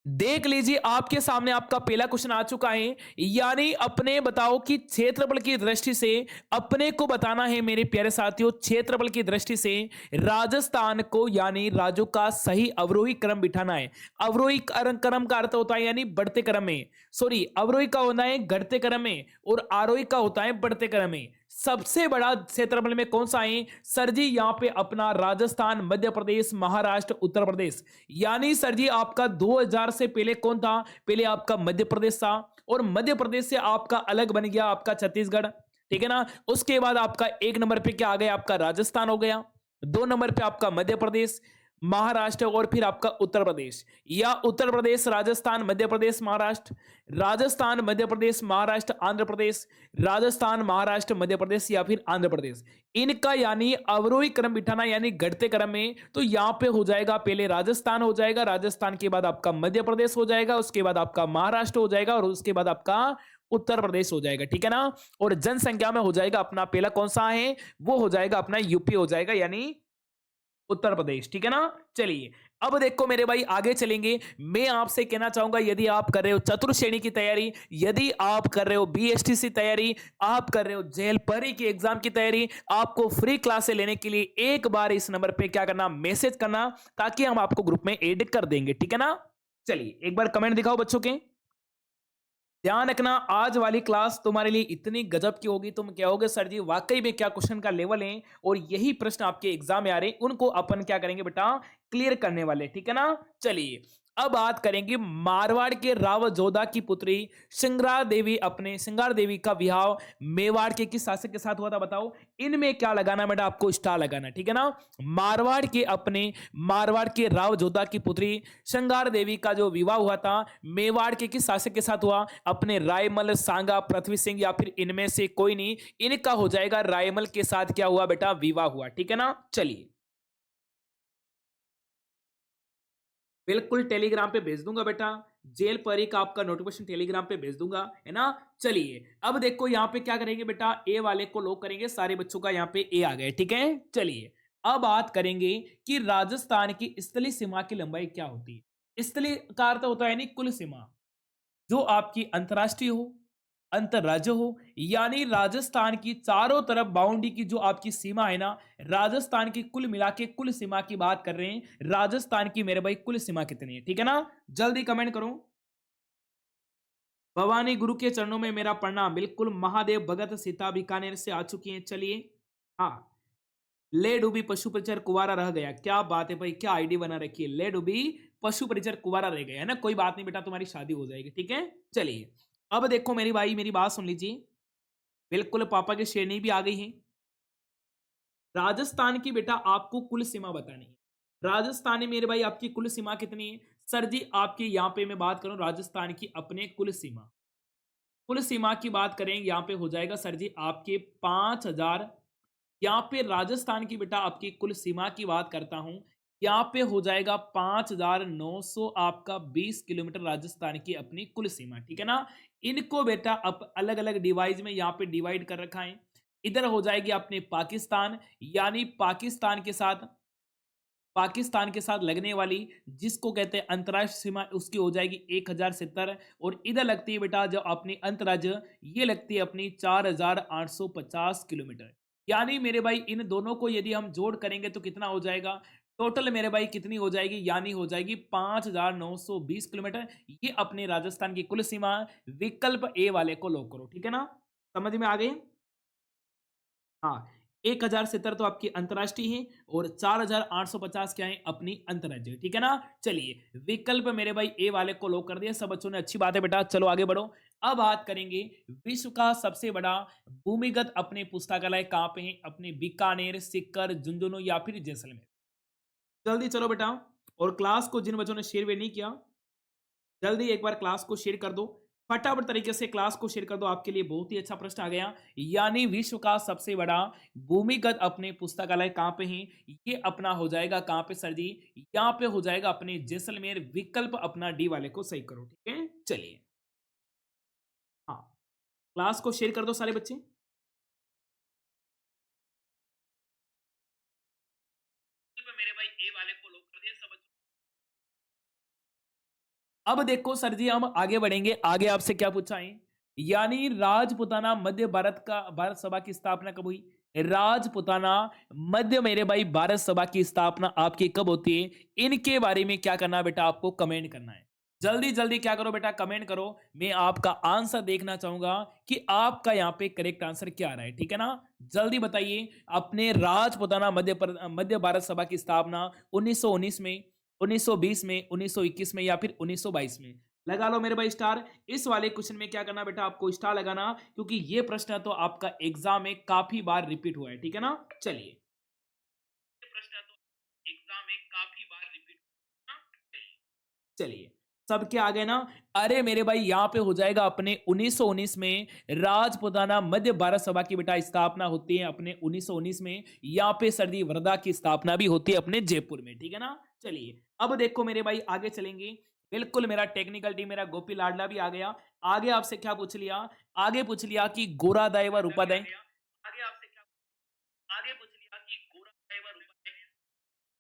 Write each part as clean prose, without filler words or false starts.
देख लीजिए आपके सामने आपका पहला क्वेश्चन आ चुका है। यानी अपने बताओ कि क्षेत्रफल की दृष्टि से अपने को बताना है मेरे प्यारे साथियों, क्षेत्रफल की दृष्टि से राजस्थान को यानी राज्यों का सही अवरोही क्रम बिठाना है। अवरोही क्रम का अर्थ होता है यानी बढ़ते क्रम में, सॉरी अवरोही का होना है घटते क्रम में और आरोही का होता है बढ़ते क्रम में। सबसे बड़ा क्षेत्रफल में कौन सा है सर जी? यहाँ पे अपना राजस्थान, मध्य प्रदेश, महाराष्ट्र, उत्तर प्रदेश। यानी सर जी आपका 2000 से पहले कौन था? पहले आपका मध्य प्रदेश था और मध्य प्रदेश से आपका अलग बन गया आपका छत्तीसगढ़, ठीक है ना? उसके बाद आपका एक नंबर पे क्या आ गया? आपका राजस्थान हो गया। दो नंबर पे आपका मध्य प्रदेश, महाराष्ट्र और फिर आपका उत्तर प्रदेश, या उत्तर प्रदेश, राजस्थान, मध्य प्रदेश, महाराष्ट्र, राजस्थान, मध्य प्रदेश, महाराष्ट्र, आंध्र प्रदेश, राजस्थान, महाराष्ट्र, मध्य प्रदेश या फिर आंध्र प्रदेश। इनका यानी अवरोही क्रम बिठाना यानी घटते क्रम में, तो यहां पे हो जाएगा पहले राजस्थान हो जाएगा, राजस्थान के बाद आपका मध्य प्रदेश हो जाएगा, उसके बाद आपका महाराष्ट्र हो जाएगा और उसके बाद आपका उत्तर प्रदेश हो जाएगा, ठीक है ना? और जनसंख्या में हो जाएगा अपना पहला कौन सा है? वो हो जाएगा अपना यूपी हो जाएगा यानी उत्तर प्रदेश, ठीक है ना? चलिए अब देखो मेरे भाई आगे चलेंगे। मैं आपसे कहना चाहूंगा यदि आप कर रहे हो चतुर्थ श्रेणी की तैयारी, यदि आप कर रहे हो बीएसटीसी तैयारी, आप कर रहे हो जेल परी की एग्जाम की तैयारी, आपको फ्री क्लासे लेने के लिए एक बार इस नंबर पे क्या करना? मैसेज करना, ताकि हम आपको ग्रुप में ऐड कर देंगे, ठीक है ना? चलिए एक बार कमेंट दिखाओ बच्चों के। ध्यान रखना आज वाली क्लास तुम्हारे लिए इतनी गजब की होगी, तुम कहोगे सर जी वाकई में क्या क्वेश्चन का लेवल है और यही प्रश्न आपके एग्जाम में आ रहे हैं, उनको अपन क्या करेंगे बेटा? क्लियर करने वाले, ठीक है ना? चलिए अब बात करेंगे मारवाड़ के राव जोधा की पुत्री सिंगार देवी का विवाह मेवाड़ के किस शासक के साथ हुआ था बताओ? इनमें क्या लगाना बेटा? आपको स्टार लगाना, ठीक है ना? मारवाड़ के राव जोधा की पुत्री श्रृंगार देवी का जो विवाह हुआ था मेवाड़ के किस शासक के साथ हुआ? अपने रायमल, सांगा, पृथ्वी सिंह या फिर इनमें से कोई नहीं। इनका हो जाएगा रायमल के साथ क्या हुआ बेटा? विवाह हुआ, ठीक है ना? चलिए बिल्कुल टेलीग्राम पे भेज दूंगा बेटा। जेल परी का आपका नोटिफिकेशन टेलीग्राम पे भेज दूंगा, है ना? चलिए अब देखो यहाँ पे क्या करेंगे बेटा? ए वाले को लॉक करेंगे, सारे बच्चों का यहाँ पे ए आ गए, ठीक है? चलिए अब बात करेंगे कि राजस्थान की स्थलीय सीमा की लंबाई क्या होती है? स्थलीय का अर्थ होता है यानी कुल सीमा, जो आपकी अंतर्राष्ट्रीय हो, अंतरराज्य हो, यानी राजस्थान की चारों तरफ बाउंड्री की जो आपकी सीमा है ना, राजस्थान की कुल मिला के कुल सीमा की बात कर रहे हैं। राजस्थान की मेरे भाई कुल सीमा कितनी है, ठीक है ना? जल्दी कमेंट करो। भवानी गुरु के चरणों में मेरा प्रणाम। बिल्कुल महादेव भगत सीता बीकानेर से आ चुकी हैं। चलिए हाँ, ले डूबी पशु परिचर कुवारा रह गया। क्या बात है भाई, क्या आईडी बना रखी है? ले डूबी पशु परिचर कुवारा रह गया, है ना? कोई बात नहीं बेटा, तुम्हारी शादी हो जाएगी, ठीक है? चलिए अब देखो मेरी भाई, मेरी बात सुन लीजिए। बिल्कुल पापा की श्रेणी भी आ गई है। राजस्थान की बेटा आपको कुल सीमा बतानी है। राजस्थान में मेरे भाई आपकी कुल सीमा कितनी है? सर जी आपकी यहाँ पे मैं बात करूं राजस्थान की अपने कुल सीमा, कुल सीमा की बात करें यहाँ पे हो जाएगा सर जी आपके 5000। यहाँ पे राजस्थान की बेटा आपकी कुल सीमा की बात करता हूं, यहाँ पे हो जाएगा 5900 आपका 20 किलोमीटर राजस्थान की अपनी कुल सीमा, ठीक है ना? इनको बेटा अब अलग अलग डिवाइस में यहाँ पे डिवाइड कर रखा है। इधर हो जाएगी अपने पाकिस्तान, यानी पाकिस्तान के साथ लगने वाली जिसको कहते हैं अंतर्राष्ट्रीय सीमा, उसकी हो जाएगी 1070। और इधर लगती है बेटा जो अपनी अंतरराज्य, ये लगती है अपनी 4850 किलोमीटर। यानी मेरे भाई इन दोनों को यदि हम जोड़ करेंगे तो कितना हो जाएगा? टोटल मेरे भाई कितनी हो जाएगी? यानी हो जाएगी 5920 किलोमीटर। ये अपने राजस्थान की कुल सीमा है। विकल्प ए वाले को लॉक करो, ठीक है ना? समझ में आ गई? हाँ, 1070 तो आपकी अंतर्राष्ट्रीय है और 4850 क्या है? अपनी अंतर्राज्यीय, ठीक है ना? चलिए विकल्प मेरे भाई ए वाले को लॉक कर दिया। सब बच्चों ने, अच्छी बात है बेटा, चलो आगे बढ़ो। अब बात करेंगे विश्व का सबसे बड़ा भूमिगत अपने पुस्तकालय कहाँ पे है? अपने बीकानेर, सीकर, झुंझुनू या फिर जैसलमेर। जल्दी चलो बेटा। और क्लास को जिन बच्चों ने शेयर भी नहीं किया, जल्दी एक बार क्लास को शेयर कर दो। फटाफट तरीके से क्लास को शेयर कर दो। आपके लिए बहुत ही अच्छा प्रश्न आ गया। यानी विश्व का सबसे बड़ा भूमिगत अपने पुस्तकालय कहां पे है? ये अपना हो जाएगा कहां पे सर जी? यहाँ पे हो जाएगा अपने जैसलमेर। विकल्प अपना डी वाले को सही करो, ठीक है? चलिए हाँ, क्लास को शेयर कर दो सारे बच्चे। मेरे भाई ए वाले को लॉक कर दिया सब। अब देखो सर जी, हम आगे बढ़ेंगे। आगे आपसे क्या पूछा है, यानी राजपुताना मध्य भारत का भारत सभा की स्थापना कब हुई? राजपुताना मध्य मेरे भाई भारत सभा की स्थापना आपकी कब होती है? इनके बारे में क्या करना है बेटा, आपको कमेंट करना है। जल्दी जल्दी क्या करो बेटा, कमेंट करो। मैं आपका आंसर देखना चाहूंगा कि आपका यहाँ पे करेक्ट आंसर क्या आ रहा है, ठीक है ना? जल्दी बताइए। अपने राजपुताना मध्य भारत सभा की स्थापना 1919 में, 1920 में, 1921 में या फिर 1922 में? लगा लो मेरे भाई स्टार। इस वाले क्वेश्चन में क्या करना बेटा, आपको स्टार लगाना, क्योंकि ये प्रश्न तो आपका एग्जाम में काफी बार रिपीट हुआ है, ठीक है ना? चलिए, ये प्रश्न तो एग्जाम में काफी बार रिपीट हुआ है। चलिए, सबके आ गए ना? अरे मेरे भाई, यहाँ पे हो जाएगा अपने 1919 में राजपुताना मध्य भारत सभा की बेटा स्थापना होती है अपने 1919 में। यहाँ पे सरदी वर्धा की स्थापना भी होती है अपने जयपुर में, ठीक है ना? चलिए, अब देखो मेरे भाई, आगे चलेंगे। बिल्कुल, मेरा टेक्निकल टीम, मेरा गोपी लाडला भी आ गया। आगे आपसे क्या पूछ लिया? आगे पूछ लिया कि गोरादाय व रूपादाय। आगे आपसे क्या, आगे पूछ लिया कि गोरादाय व रूपादाय।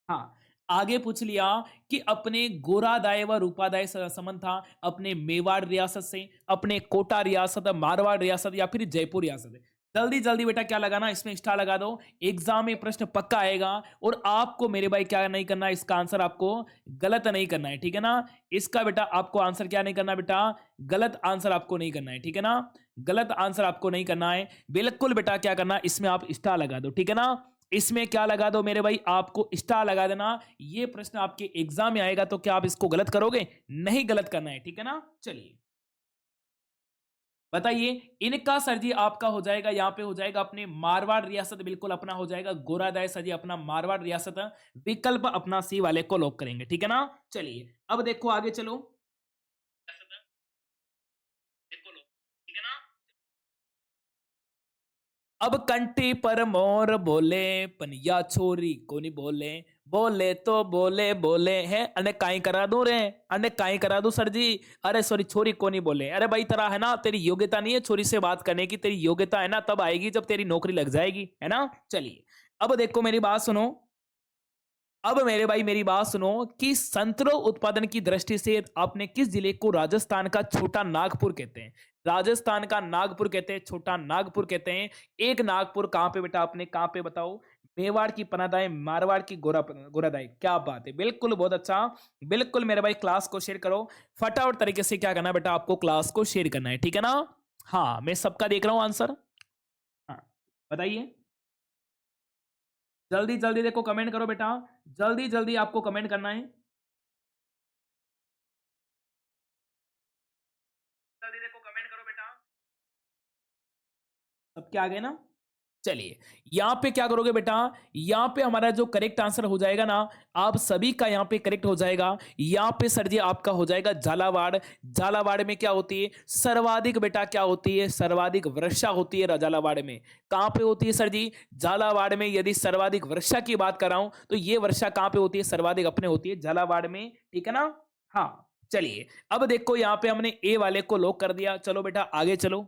हाँ, आगे पूछ लिया कि अपने गोरादाय व रूपादाय संबंध था अपने मेवाड़ रियासत से, अपने कोटा रियासत, मारवाड़ रियासत या फिर जयपुर रियासत। जल्दी जल्दी बेटा क्या लगाना, इसमें स्टार लगा दो। एग्जाम में प्रश्न पक्का आएगा और आपको मेरे भाई क्या नहीं करना, इसका आंसर आपको गलत नहीं करना है, ठीक है ना? इसका बेटा आपको आंसर क्या नहीं करना बेटा, गलत आंसर आपको नहीं करना है, ठीक है ना? गलत आंसर आपको नहीं करना है। बिल्कुल बेटा क्या करना, इसमें आप स्टार लगा दो, ठीक है ना? इसमें क्या लगा दो मेरे भाई, आपको स्टार लगा देना। ये प्रश्न आपके एग्जाम में आएगा तो क्या आप इसको गलत करोगे? नहीं गलत करना है, ठीक है ना? चलिए, बताइए। इनका सर जी आपका हो जाएगा, यहाँ पे हो जाएगा अपने मारवाड़ रियासत, बिल्कुल अपना हो जाएगा गोरादाय सर जी अपना मारवाड़ रियासत। विकल्प अपना सी वाले को लॉक करेंगे, ठीक है ना? चलिए, अब देखो आगे चलो। देखो लो, ठीक है ना? अब कंठी पर मोर बोले, पनिया छोरी को नहीं बोले। बोले तो बोले बोले हैं, अने काई करा दूं रे, अने काई करा दूं सर जी। अरे सॉरी, छोरी को नहीं बोले। अरे भाई, तेरा है ना, तेरी योग्यता नहीं है छोरी से बात करने की। तेरी योग्यता है ना तब आएगी जब तेरी नौकरी लग जाएगी, है ना? चलिए, अब देखो मेरी बात सुनो। अब मेरे भाई मेरी बात सुनो कि संतरों उत्पादन की दृष्टि से आपने किस जिले को राजस्थान का छोटा नागपुर कहते हैं? राजस्थान का नागपुर कहते हैं, छोटा नागपुर कहते हैं। एक नागपुर कहां पे बेटा, आपने कहां पे बताओ? मेवाड़ की पनादाय, मारवाड़ की गोरादाय। क्या बात है, बिल्कुल बहुत अच्छा। बिल्कुल मेरे भाई, क्लास को शेयर करो फटाफट तरीके से। क्या करना बेटा, आपको क्लास को शेयर करना है, ठीक है ना? हाँ, मैं सबका देख रहा हूं आंसर। हाँ, बताइए। जल्दी जल्दी देखो, कमेंट करो बेटा। जल्दी जल्दी आपको कमेंट करना है। जल्दी देखो, कमेंट करो बेटा। सबके आ गए ना? चलिए, यहां पे क्या करोगे बेटा, यहां पे हमारा जो करेक्ट आंसर हो जाएगा ना, आप सभी का यहां पे करेक्ट हो जाएगा। यहां पे सर जी आपका हो जाएगा झालावाड़। झालावाड़ में क्या होती है सर्वाधिक बेटा, क्या होती है सर्वाधिक वर्षा होती है झालावाड़ में। कहां पे होती है सर जी? झालावाड़ में। यदि सर्वाधिक वर्षा की बात कर रहा हूं तो ये वर्षा कहां पे होती है? सर्वाधिक अपने होती है झालावाड़ में, ठीक है ना? हाँ, चलिए, अब देखो यहां पे हमने ए वाले को लॉक कर दिया। चलो बेटा आगे चलो।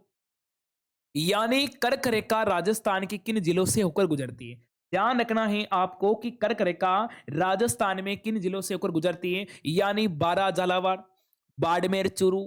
यानी कर्क रेखा राजस्थान के किन जिलों से होकर गुजरती है? ध्यान रखना है आपको कि कर्क रेखा राजस्थान में किन जिलों से होकर गुजरती है। यानी बारा झालावाड़, बाड़मेर चूरू,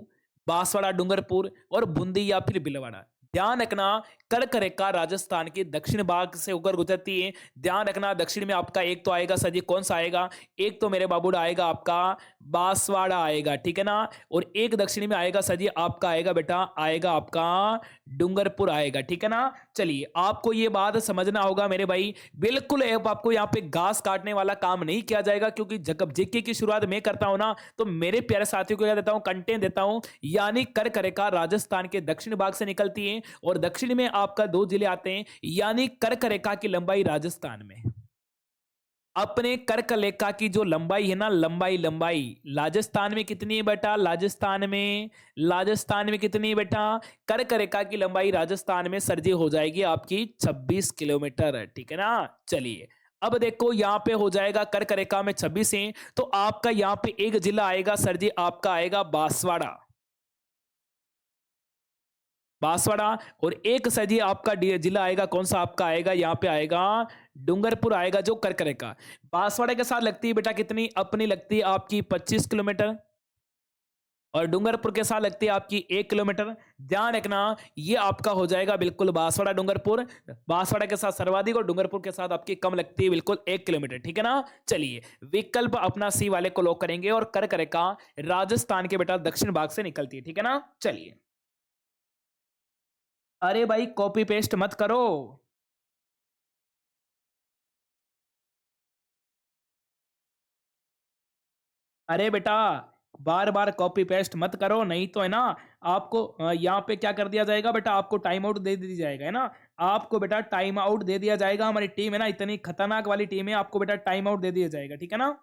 बांसवाड़ा डूंगरपुर और बूंदी या फिर भीलवाड़ा। ध्यान रखना, कर्क रेखा राजस्थान के दक्षिण भाग से होकर गुजरती है। ध्यान रखना, दक्षिण में आपका एक तो आएगा सर जी, कौन सा आएगा? एक तो मेरे बाबूड़ा आएगा आपका बांसवाड़ा आएगा, ठीक है ना? और एक दक्षिण में आएगा सर जी आपका आएगा बेटा, आएगा आपका डूंगरपुर आएगा, ठीक है ना? चलिए, आपको ये बात समझना होगा मेरे भाई। बिल्कुल आपको यहाँ पे घास काटने वाला काम नहीं किया जाएगा, क्योंकि जब जेके की शुरुआत मैं करता हूं ना, तो मेरे प्यारे साथियों को क्या देता हूं, कंटेंट देता हूं। यानी कर्क रेखा राजस्थान के दक्षिण भाग से निकलती है और दक्षिण में आपका दो जिले आते हैं। यानी कर्क रेखा की लंबाई राजस्थान में, अपने कर्क रेखा की जो लंबाई है ना, लंबाई लंबाई राजस्थान में कितनी है बेटा? राजस्थान में कितनी है बेटा? कर्क रेखा की लंबाई राजस्थान में सर जी हो जाएगी आपकी 26 किलोमीटर, ठीक है ना? चलिए, अब देखो यहाँ पे हो जाएगा कर्क रेखा में 26 है, तो आपका यहाँ पे एक जिला आएगा सर जी, आपका आएगा बांसवाड़ा। बांसवाड़ा। और एक सर जी आपका जिला आएगा, कौन सा आपका आएगा? यहाँ पे आएगा डूंगरपुर आएगा, जो कर्क रेखा बांसवाड़ा के साथ लगती है बेटा कितनी? अपनी लगती है आपकी 25 किलोमीटर। और डूंगरपुर के साथ लगती है आपकी 1 किलोमीटर। ध्यान रखना ये आपका हो जाएगा बिल्कुल बांसवाड़ा डूंगरपुर। बांसवाड़ा के साथ सर्वाधिक और डूंगरपुर के साथ आपकी कम लगती है बिल्कुल 1 किलोमीटर, ठीक है ना। चलिए विकल्प अपना सी वाले को लॉक करेंगे और कर करेगा राजस्थान के बेटा दक्षिण भाग से निकलती है, ठीक है ना। चलिए अरे भाई कॉपी पेस्ट मत करो। अरे बेटा बार बार कॉपी पेस्ट मत करो, नहीं तो है ना आपको यहाँ पे क्या कर दिया जाएगा बेटा, आपको टाइम आउट दे दिया जाएगा, है ना। आपको बेटा टाइम आउट दे दिया जाएगा। हमारी टीम है ना इतनी खतरनाक वाली टीम है, आपको बेटा टाइम आउट दे दिया जाएगा, ठीक है ना।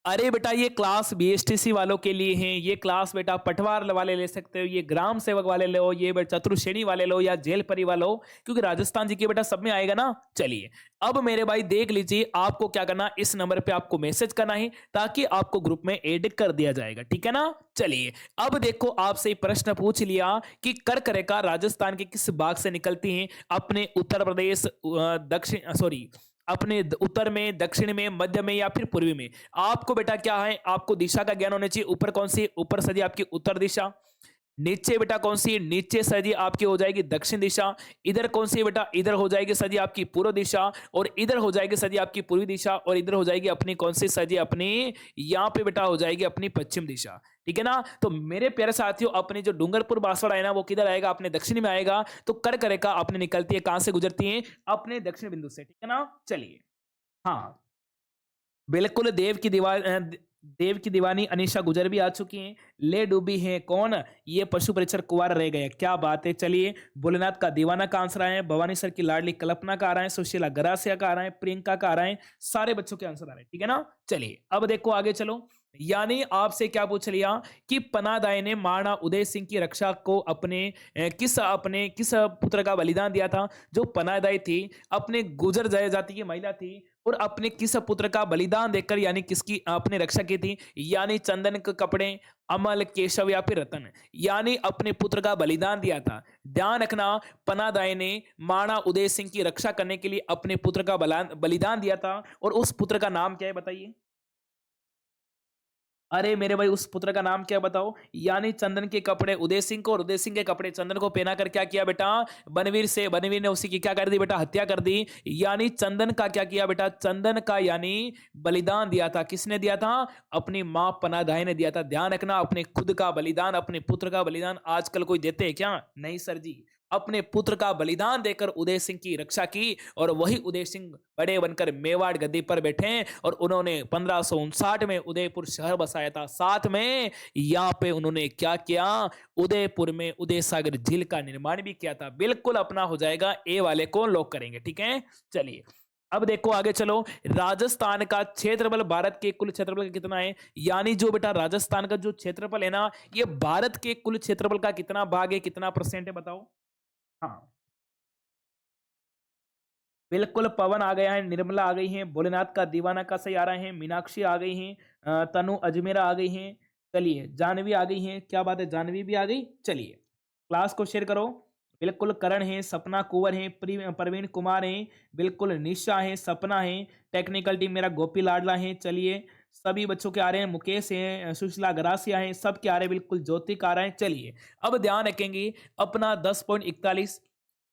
अरे बेटा ये क्लास बीएसटीसी वालों के लिए हैं, ये क्लास बेटा पटवार वाले ले सकते हो, ये ग्राम सेवक वाले लो, ये बेटा चतुर्श्रेणी वाले लो या जेल परी वाले लो, क्योंकि राजस्थान जी के बेटा सब में आएगा ना। चलिए अब मेरे भाई देख लीजिए, आपको क्या करना, इस नंबर पे आपको मैसेज करना है ताकि आपको ग्रुप में ऐड कर दिया जाएगा, ठीक है ना। चलिए अब देखो आपसे प्रश्न पूछ लिया कि कर करेगा राजस्थान के किस भाग से निकलती हैं अपने उत्तर प्रदेश दक्षिण सॉरी अपने उत्तर में, दक्षिण में, मध्य में या फिर पूर्वी में। आपको बेटा क्या है, आपको दिशा का ज्ञान होना चाहिए। ऊपर कौन सी, ऊपर सदी आपकी उत्तर दिशा, नीचे बेटा कौन सी, नीचे सदी आपकी हो जाएगी दक्षिण दिशा, इधर कौन सी बेटा, इधर हो जाएगी सदी आपकी पूर्व दिशा, और इधर हो जाएगी सदी आपकी पूर्वी दिशा, और इधर हो जाएगी अपनी कौन सी सदी, अपनी यहाँ पे बेटा हो जाएगी अपनी पश्चिम दिशा, ठीक है ना। तो मेरे प्यारे साथियों अपने जो डूंगरपुर बांसवाड़ा है ना वो किधर आएगा, अपने दक्षिण में आएगा। तो कर करेगा अपने निकलती है कहां से, गुजरती है अपने दक्षिण बिंदु से, ठीक है ना। चलिए हाँ बिल्कुल, देव की दीवानी अनीशा गुजर भी आ चुकी हैं। ले डूबी हैं कौन, ये पशु परीक्षर कुंवर रह गए, क्या बात है। चलिए भोलेनाथ का दीवाना का आंसर आए हैं, भवानी सर की लाडली कल्पना का आ रहा है, सुशीला गरासिया का आ रहा है, प्रियंका का आ रहा है, सारे बच्चों के आंसर आ रहे हैं, ठीक है ना। चलिए अब देखो आगे चलो, यानी आपसे क्या पूछ लिया कि पनादाय ने महाराणा उदय सिंह की रक्षा को अपने किस पुत्र का बलिदान दिया था। जो पनादाय थी अपने गुजर जाति की महिला थी और अपने किस पुत्र का बलिदान देकर यानी किसकी अपने रक्षा की थी, यानी चंदन के कपड़े, अमल, केशव या फिर रतन, यानी अपने पुत्र का बलिदान दिया था। ध्यान रखना पनादाय ने महाराणा उदय सिंह की रक्षा करने के लिए अपने पुत्र का बलिदान दिया था, और उस पुत्र का नाम क्या है बताइए। अरे मेरे भाई उस पुत्र का नाम क्या बताओ, यानी चंदन के कपड़े उदय सिंह को और उदय सिंह के कपड़े चंदन को पहना कर क्या किया बेटा, बनवीर ने उसी की क्या कर दी बेटा, हत्या कर दी। यानी चंदन का क्या किया बेटा, चंदन का यानी बलिदान दिया था, किसने दिया था, अपनी मां पनादाय ने दिया था। ध्यान रखना अपने खुद का बलिदान, अपने पुत्र का बलिदान आजकल कोई देते हैं क्या, नहीं सर जी। अपने पुत्र का बलिदान देकर उदय सिंह की रक्षा की, और वही उदय सिंह बड़े बनकर मेवाड़ गद्दी पर बैठे, और उन्होंने 1559 में उदयपुर शहर बसाया था। साथ में यहाँ पे उन्होंने क्या किया, उदयपुर में उदय सागर झील का निर्माण भी किया था। बिल्कुल अपना हो जाएगा, ए वाले को लॉक करेंगे, ठीक है। चलिए अब देखो आगे चलो, राजस्थान का क्षेत्रफल भारत के कुल क्षेत्रफल का कितना है, यानी जो बेटा राजस्थान का जो क्षेत्रफल है ना, ये भारत के कुल क्षेत्रफल का कितना भाग है, कितना परसेंट है बताओ। हाँ बिल्कुल, पवन आ गया है, निर्मला आ गई हैं, भोलेनाथ का दीवाना का सही आ रहे हैं, मीनाक्षी आ गई हैं, तनु अजमेरा आ गई हैं। चलिए जानवी आ गई हैं, क्या बात है, जानवी भी आ गई। चलिए क्लास को शेयर करो। बिल्कुल करण है, सपना कुंवर है, प्रवीण कुमार है, बिल्कुल निशा है, सपना है, टेक्निकल टीम मेरा गोपी लाडला है। चलिए सभी बच्चों के आ रहे हैं, मुकेश है, सुशीला गरासिया है, सब के आ रहे हैं, बिल्कुल ज्योति का आ रहा है। चलिए अब ध्यान रखेंगे अपना 10.41,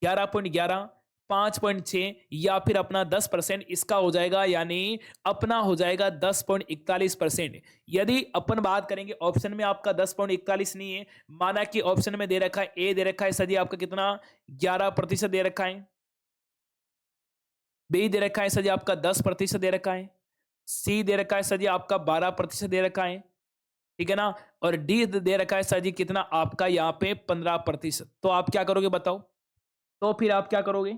11.11, 5.6 या फिर अपना 10% इसका हो जाएगा, यानी अपना हो जाएगा 10.41%। यदि अपन बात करेंगे ऑप्शन में आपका 10.41 नहीं है, माना कि ऑप्शन में दे रखा है, ए दे रखा है सजी आपका कितना 11% दे रखा है, बी दे रखा है सजी आपका 10% दे रखा है, सी दे रखा है सजी आपका 12% दे रखा है, ठीक है ना, और डी दे रखा है सजी कितना आपका यहाँ पे 15%। तो आप क्या करोगे बताओ, तो फिर आप क्या करोगे,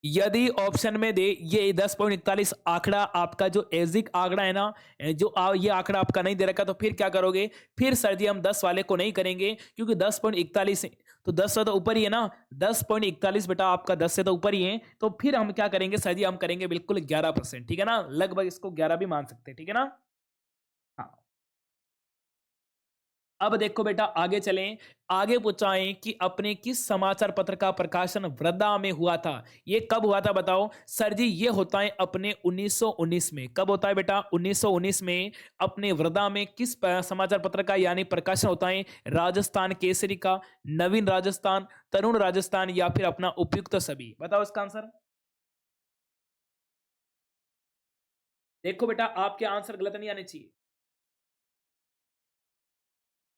यदि ऑप्शन में दे ये 10.41 आंकड़ा आपका जो एजिक आंकड़ा है ना, ये आंकड़ा आपका नहीं दे रखा, तो फिर क्या करोगे, फिर सर जी हम 10 वाले को नहीं करेंगे, क्योंकि 10.41 तो 10 से तो ऊपर ही है ना, 10.41 बेटा आपका 10 से तो ऊपर ही है। तो फिर हम क्या करेंगे सर जी, हम करेंगे बिल्कुल 11%, ठीक है ना, लगभग इसको 11 भी मान सकते हैं, ठीक है ना। हाँ अब देखो बेटा आगे चलें। आगे पूछा है कि अपने किस समाचार पत्र का प्रकाशन वृद्धा में हुआ था। ये कब हुआ था बताओ। सर जी ये होता है अपने 1919 में। कब होता है बेटा 1919 में। अपने वृद्धा में किस समाचार पत्र का यानी प्रकाशन होता है। राजस्थान केसरी का, नवीन राजस्थान, तरुण राजस्थान या फिर अपना उपयुक्त सभी। बताओ इसका आंसर। देखो बेटा आपके आंसर गलत नहीं आने चाहिए।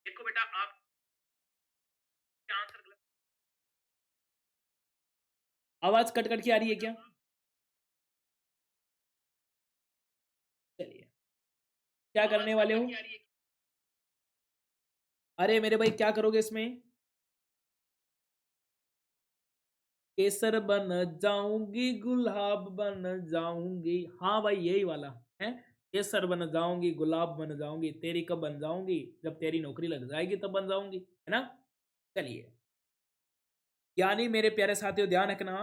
देखो बेटा आपके आंसर गलत। आवाज कट कट के आ रही है क्या। चलिए क्या करने वाले हो। अरे मेरे भाई क्या करोगे इसमें। केसर बन जाऊंगी गुलाब बन जाऊंगी। हाँ भाई यही वाला है। केसर बन जाऊंगी गुलाब बन जाऊंगी, तेरी कब बन जाऊंगी, जब तेरी नौकरी लग जाएगी तब बन जाऊंगी, है ना। चलिए यानी मेरे प्यारे साथियों ध्यान रखना।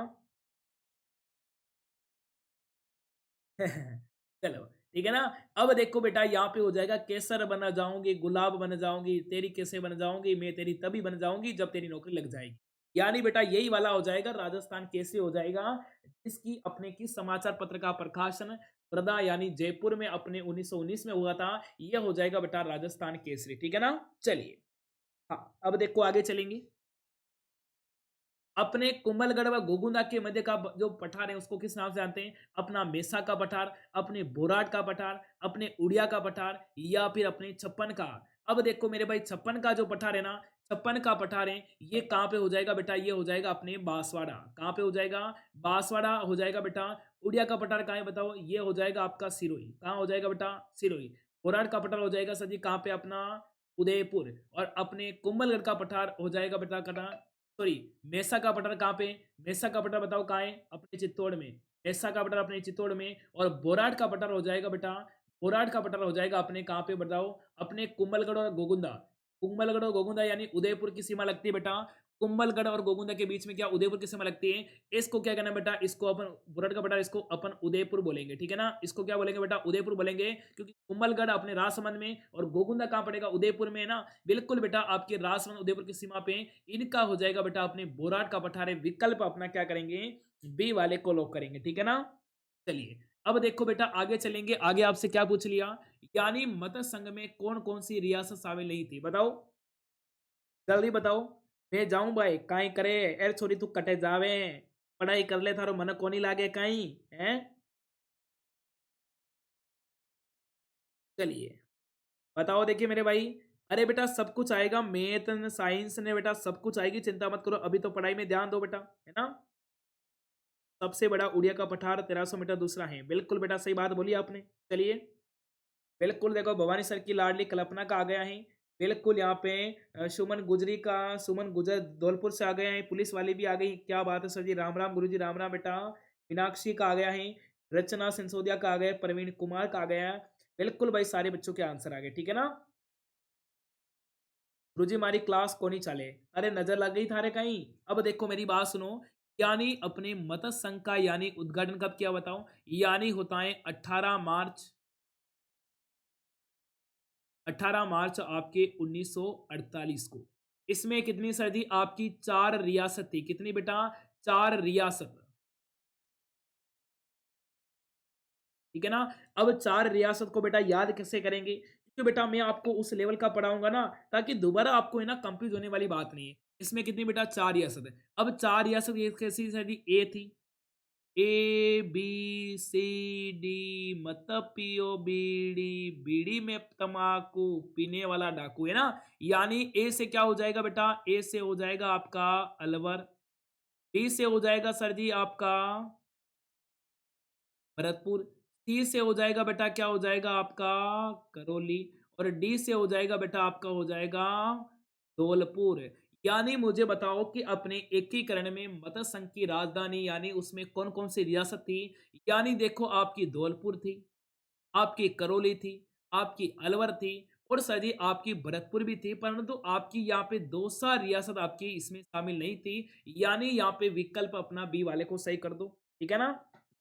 चलो ठीक है ना। अब देखो बेटा यहाँ पे हो जाएगा केसर बन जाऊंगी गुलाब बन जाऊंगी, तेरी कैसे बन जाऊंगी, मैं तेरी तभी बन जाऊंगी जब तेरी नौकरी लग जाएगी। यानी बेटा यही वाला हो जाएगा, राजस्थान केसरी हो जाएगा। जिसकी अपने की समाचार पत्र का प्रकाशन वर्धा यानी जयपुर में अपने 1919 में हुआ था। यह हो जाएगा बेटा राजस्थान केसरी, ठीक है ना। चलिए हाँ अब देखो आगे चलेंगे। अपने कुंभलगढ़ व गोगुंदा के मध्य का जो पठार है उसको किस नाम से जानते हैं। अपना मेसा का पठार, अपने बोराट का पठार, अपने उड़िया का पठार या फिर अपने छप्पन का। अब देखो मेरे भाई छप्पन का जो पठार है ना, छप्पन का पठार है ये कहाँ पे हो जाएगा बेटा। ये हो जाएगा अपने बांसवाड़ा। कहाँ पे हो जाएगा। बांसवाड़ा हो जाएगा बेटा। उड़िया का पठार कहाँ है बताओ। ये हो जाएगा आपका सिरोही। कहाँ हो जाएगा बेटा सिरोही। बोराट का पठार हो जाएगा सर जी कहाँ पे अपना उदयपुर। और अपने कुंभलगढ़ का पठार हो जाएगा बेटा कहाँ, सॉरी मेसा का पठार कहाँ पे। मेसा का पठार बताओ कहाँ है अपने चित्तौड़ में। मेसा का पठार अपने चित्तौड़ में। और बोराट का पठार हो जाएगा बेटा, बोराट का पठार हो जाएगा अपने कहाँ पे बताओ। अपने कुंभलगढ़ और गोगुंदा। कुंभलगढ़ और गोगुंदा यानी उदयपुर की सीमा लगती है बेटा। कुंभलगढ़ और गोगुंदा के बीच में क्या उदयपुर की सीमा लगती है। इसको क्या कहना है बेटा, इसको अपन बोराट का पठार इसको अपन उदयपुर बोलेंगे, ठीक है ना। इसको क्या बोलेंगे बेटा उदयपुर बोलेंगे, क्योंकि कुंभलगढ़ अपने राजसमंद में और गोगुंदा कहाँ पड़ेगा उदयपुर में है ना। बिल्कुल बेटा आपके राजसमंद उदयपुर की सीमा पे इनका हो जाएगा बेटा अपने बोराट का पठार है। विकल्प अपना क्या करेंगे, बी वाले को लॉक करेंगे, ठीक है ना। चलिए अब देखो बेटा आगे चलेंगे। आगे आपसे क्या पूछ लिया, यानी मत संघ में कौन कौन सी रियासत शामिल नहीं थी बताओ। जल्दी बताओ। मैं जाऊं भाई काई करे। एर छोरी तू कटे जावे, पढ़ाई कर ले थारो मन कोनी लागे कहीं है। चलिए बताओ देखिए मेरे भाई। अरे बेटा सब कुछ आएगा, मैथ साइंस ने बेटा सब कुछ आएगी, चिंता मत करो। अभी तो पढ़ाई में ध्यान दो बेटा, है ना। सबसे बड़ा उड़िया का पठार 1300 मीटर दूसरा है। बिल्कुल बेटा सही बात बोली आपने। चलिए बिल्कुल देखो भवानी सर की लाडली कल्पना का आ गया है। बिल्कुल यहाँ पे सुमन गुजरी का, सुमन गुजर धौलपुर से आ गया है। पुलिस वाली भी आ गई, क्या बात है सर जी। राम राम गुरु जी राम राम बेटा। मीनाक्षी का आ गया है। रचना सिंसोदिया का आ गया, प्रवीण कुमार का आ गया। बिल्कुल भाई सारे बच्चों के आंसर आ गए, ठीक है ना। गुरुजी हमारी क्लास को नहीं चले। अरे नजर लग गई थारे कहीं। अब देखो मेरी बात सुनो। यानी अपने मत संघ का यानी उद्घाटन कब किया बताओ। यानी होता है 18 मार्च। 18 मार्च आपके 1948 को। इसमें कितनी सर्दी आपकी चार रियासत थी। कितनी बेटा, चार रियासत, ठीक है ना। अब चार रियासत को बेटा याद कैसे करेंगे, क्योंकि बेटा मैं आपको उस लेवल का पढ़ाऊंगा ना, ताकि दोबारा आपको है ना कंफ्यूज होने वाली बात नहीं है। इसमें कितनी बेटा चार रियासत है। अब चार रियासत ये कैसी सर्दी, ए थी, ए बी सी डी, मतलब पियो बीड़ी, बीड़ी में तमाकू, पीने वाला डाकू, है ना। यानी ए से क्या हो जाएगा बेटा, ए से हो जाएगा आपका अलवर। बी से हो जाएगा सर जी आपका भरतपुर। सी से हो जाएगा बेटा क्या हो जाएगा आपका करौली। और डी से हो जाएगा बेटा आपका हो जाएगा धौलपुर। यानी मुझे बताओ कि अपने एकीकरण में मत संघ की राजधानी यानी उसमें कौन कौन सी रियासत थी। यानी देखो आपकी धौलपुर थी, आपकी करौली थी, आपकी अलवर थी, और सर जी आपकी भरतपुर भी थी। परंतु आपकी यहाँ पे दौसा रियासत आपकी इसमें शामिल नहीं थी। यानी यहाँ पे विकल्प अपना बी वाले को सही कर दो, ठीक है ना।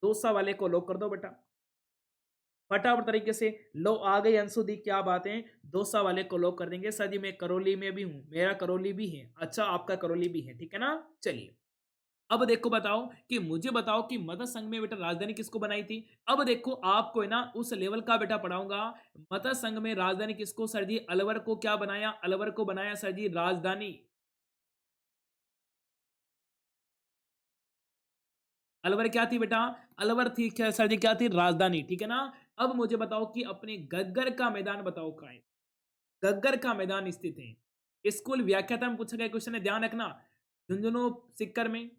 दौसा वाले को लॉक कर दो बेटा। फटाफट तरीके से लो आ गई अंशु दी, क्या बात है, दौसा वाले को लॉक कर देंगे। सर जी मैं करौली में भी हूँ, मेरा करौली भी है। अच्छा आपका करौली भी है, ठीक है ना। चलिए अब देखो बताओ कि मुझे बताओ कि मदर संघ में बेटा राजधानी किसको बनाई थी। अब देखो आपको है ना उस लेवल का बेटा पढ़ाऊंगा। मदर संघ में राजधानी किसको सर जी, अलवर को क्या बनाया, अलवर को बनाया सर जी राजधानी। अलवर क्या थी बेटा, अलवर थी क्या सर जी, क्या थी, राजधानी, ठीक है ना। अब मुझे बताओ कि अपने गग्गर का मैदान बताओ कहाँ है। गग्गर का मैदान स्थित है, स्कूल व्याख्याता में पूछा गया क्वेश्चन है, ध्यान रखना। झुंझुनू सिक्कर में,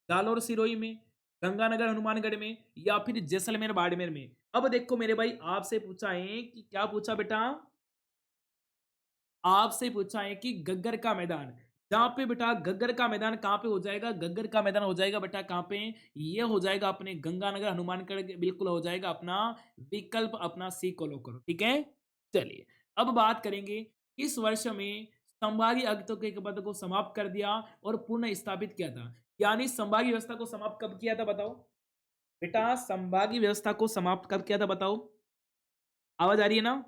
जालोर सिरोही में, गंगानगर हनुमानगढ़ में, या फिर जैसलमेर बाड़मेर में। अब देखो मेरे भाई आपसे पूछा है कि क्या पूछा बेटा, आपसे पूछा है कि गग्गर का मैदान, जहां पे बेटा गग्गर का मैदान कहां पे हो जाएगा, गग्गर का मैदान हो जाएगा बेटा कहां पे, ये हो जाएगा अपने गंगानगर हनुमानगढ़ बिल्कुल हो जाएगा अपना विकल्प अपना सी को लो करो, ठीक है। चलिए अब बात करेंगे इस वर्ष में संभागीय आयुक्तों के पद को समाप्त कर दिया और पुनः स्थापित किया था, यानी संभागीय व्यवस्था को समाप्त कब किया था बताओ बेटा, संभागीय व्यवस्था को समाप्त कब किया था बताओ, आवाज आ रही है ना।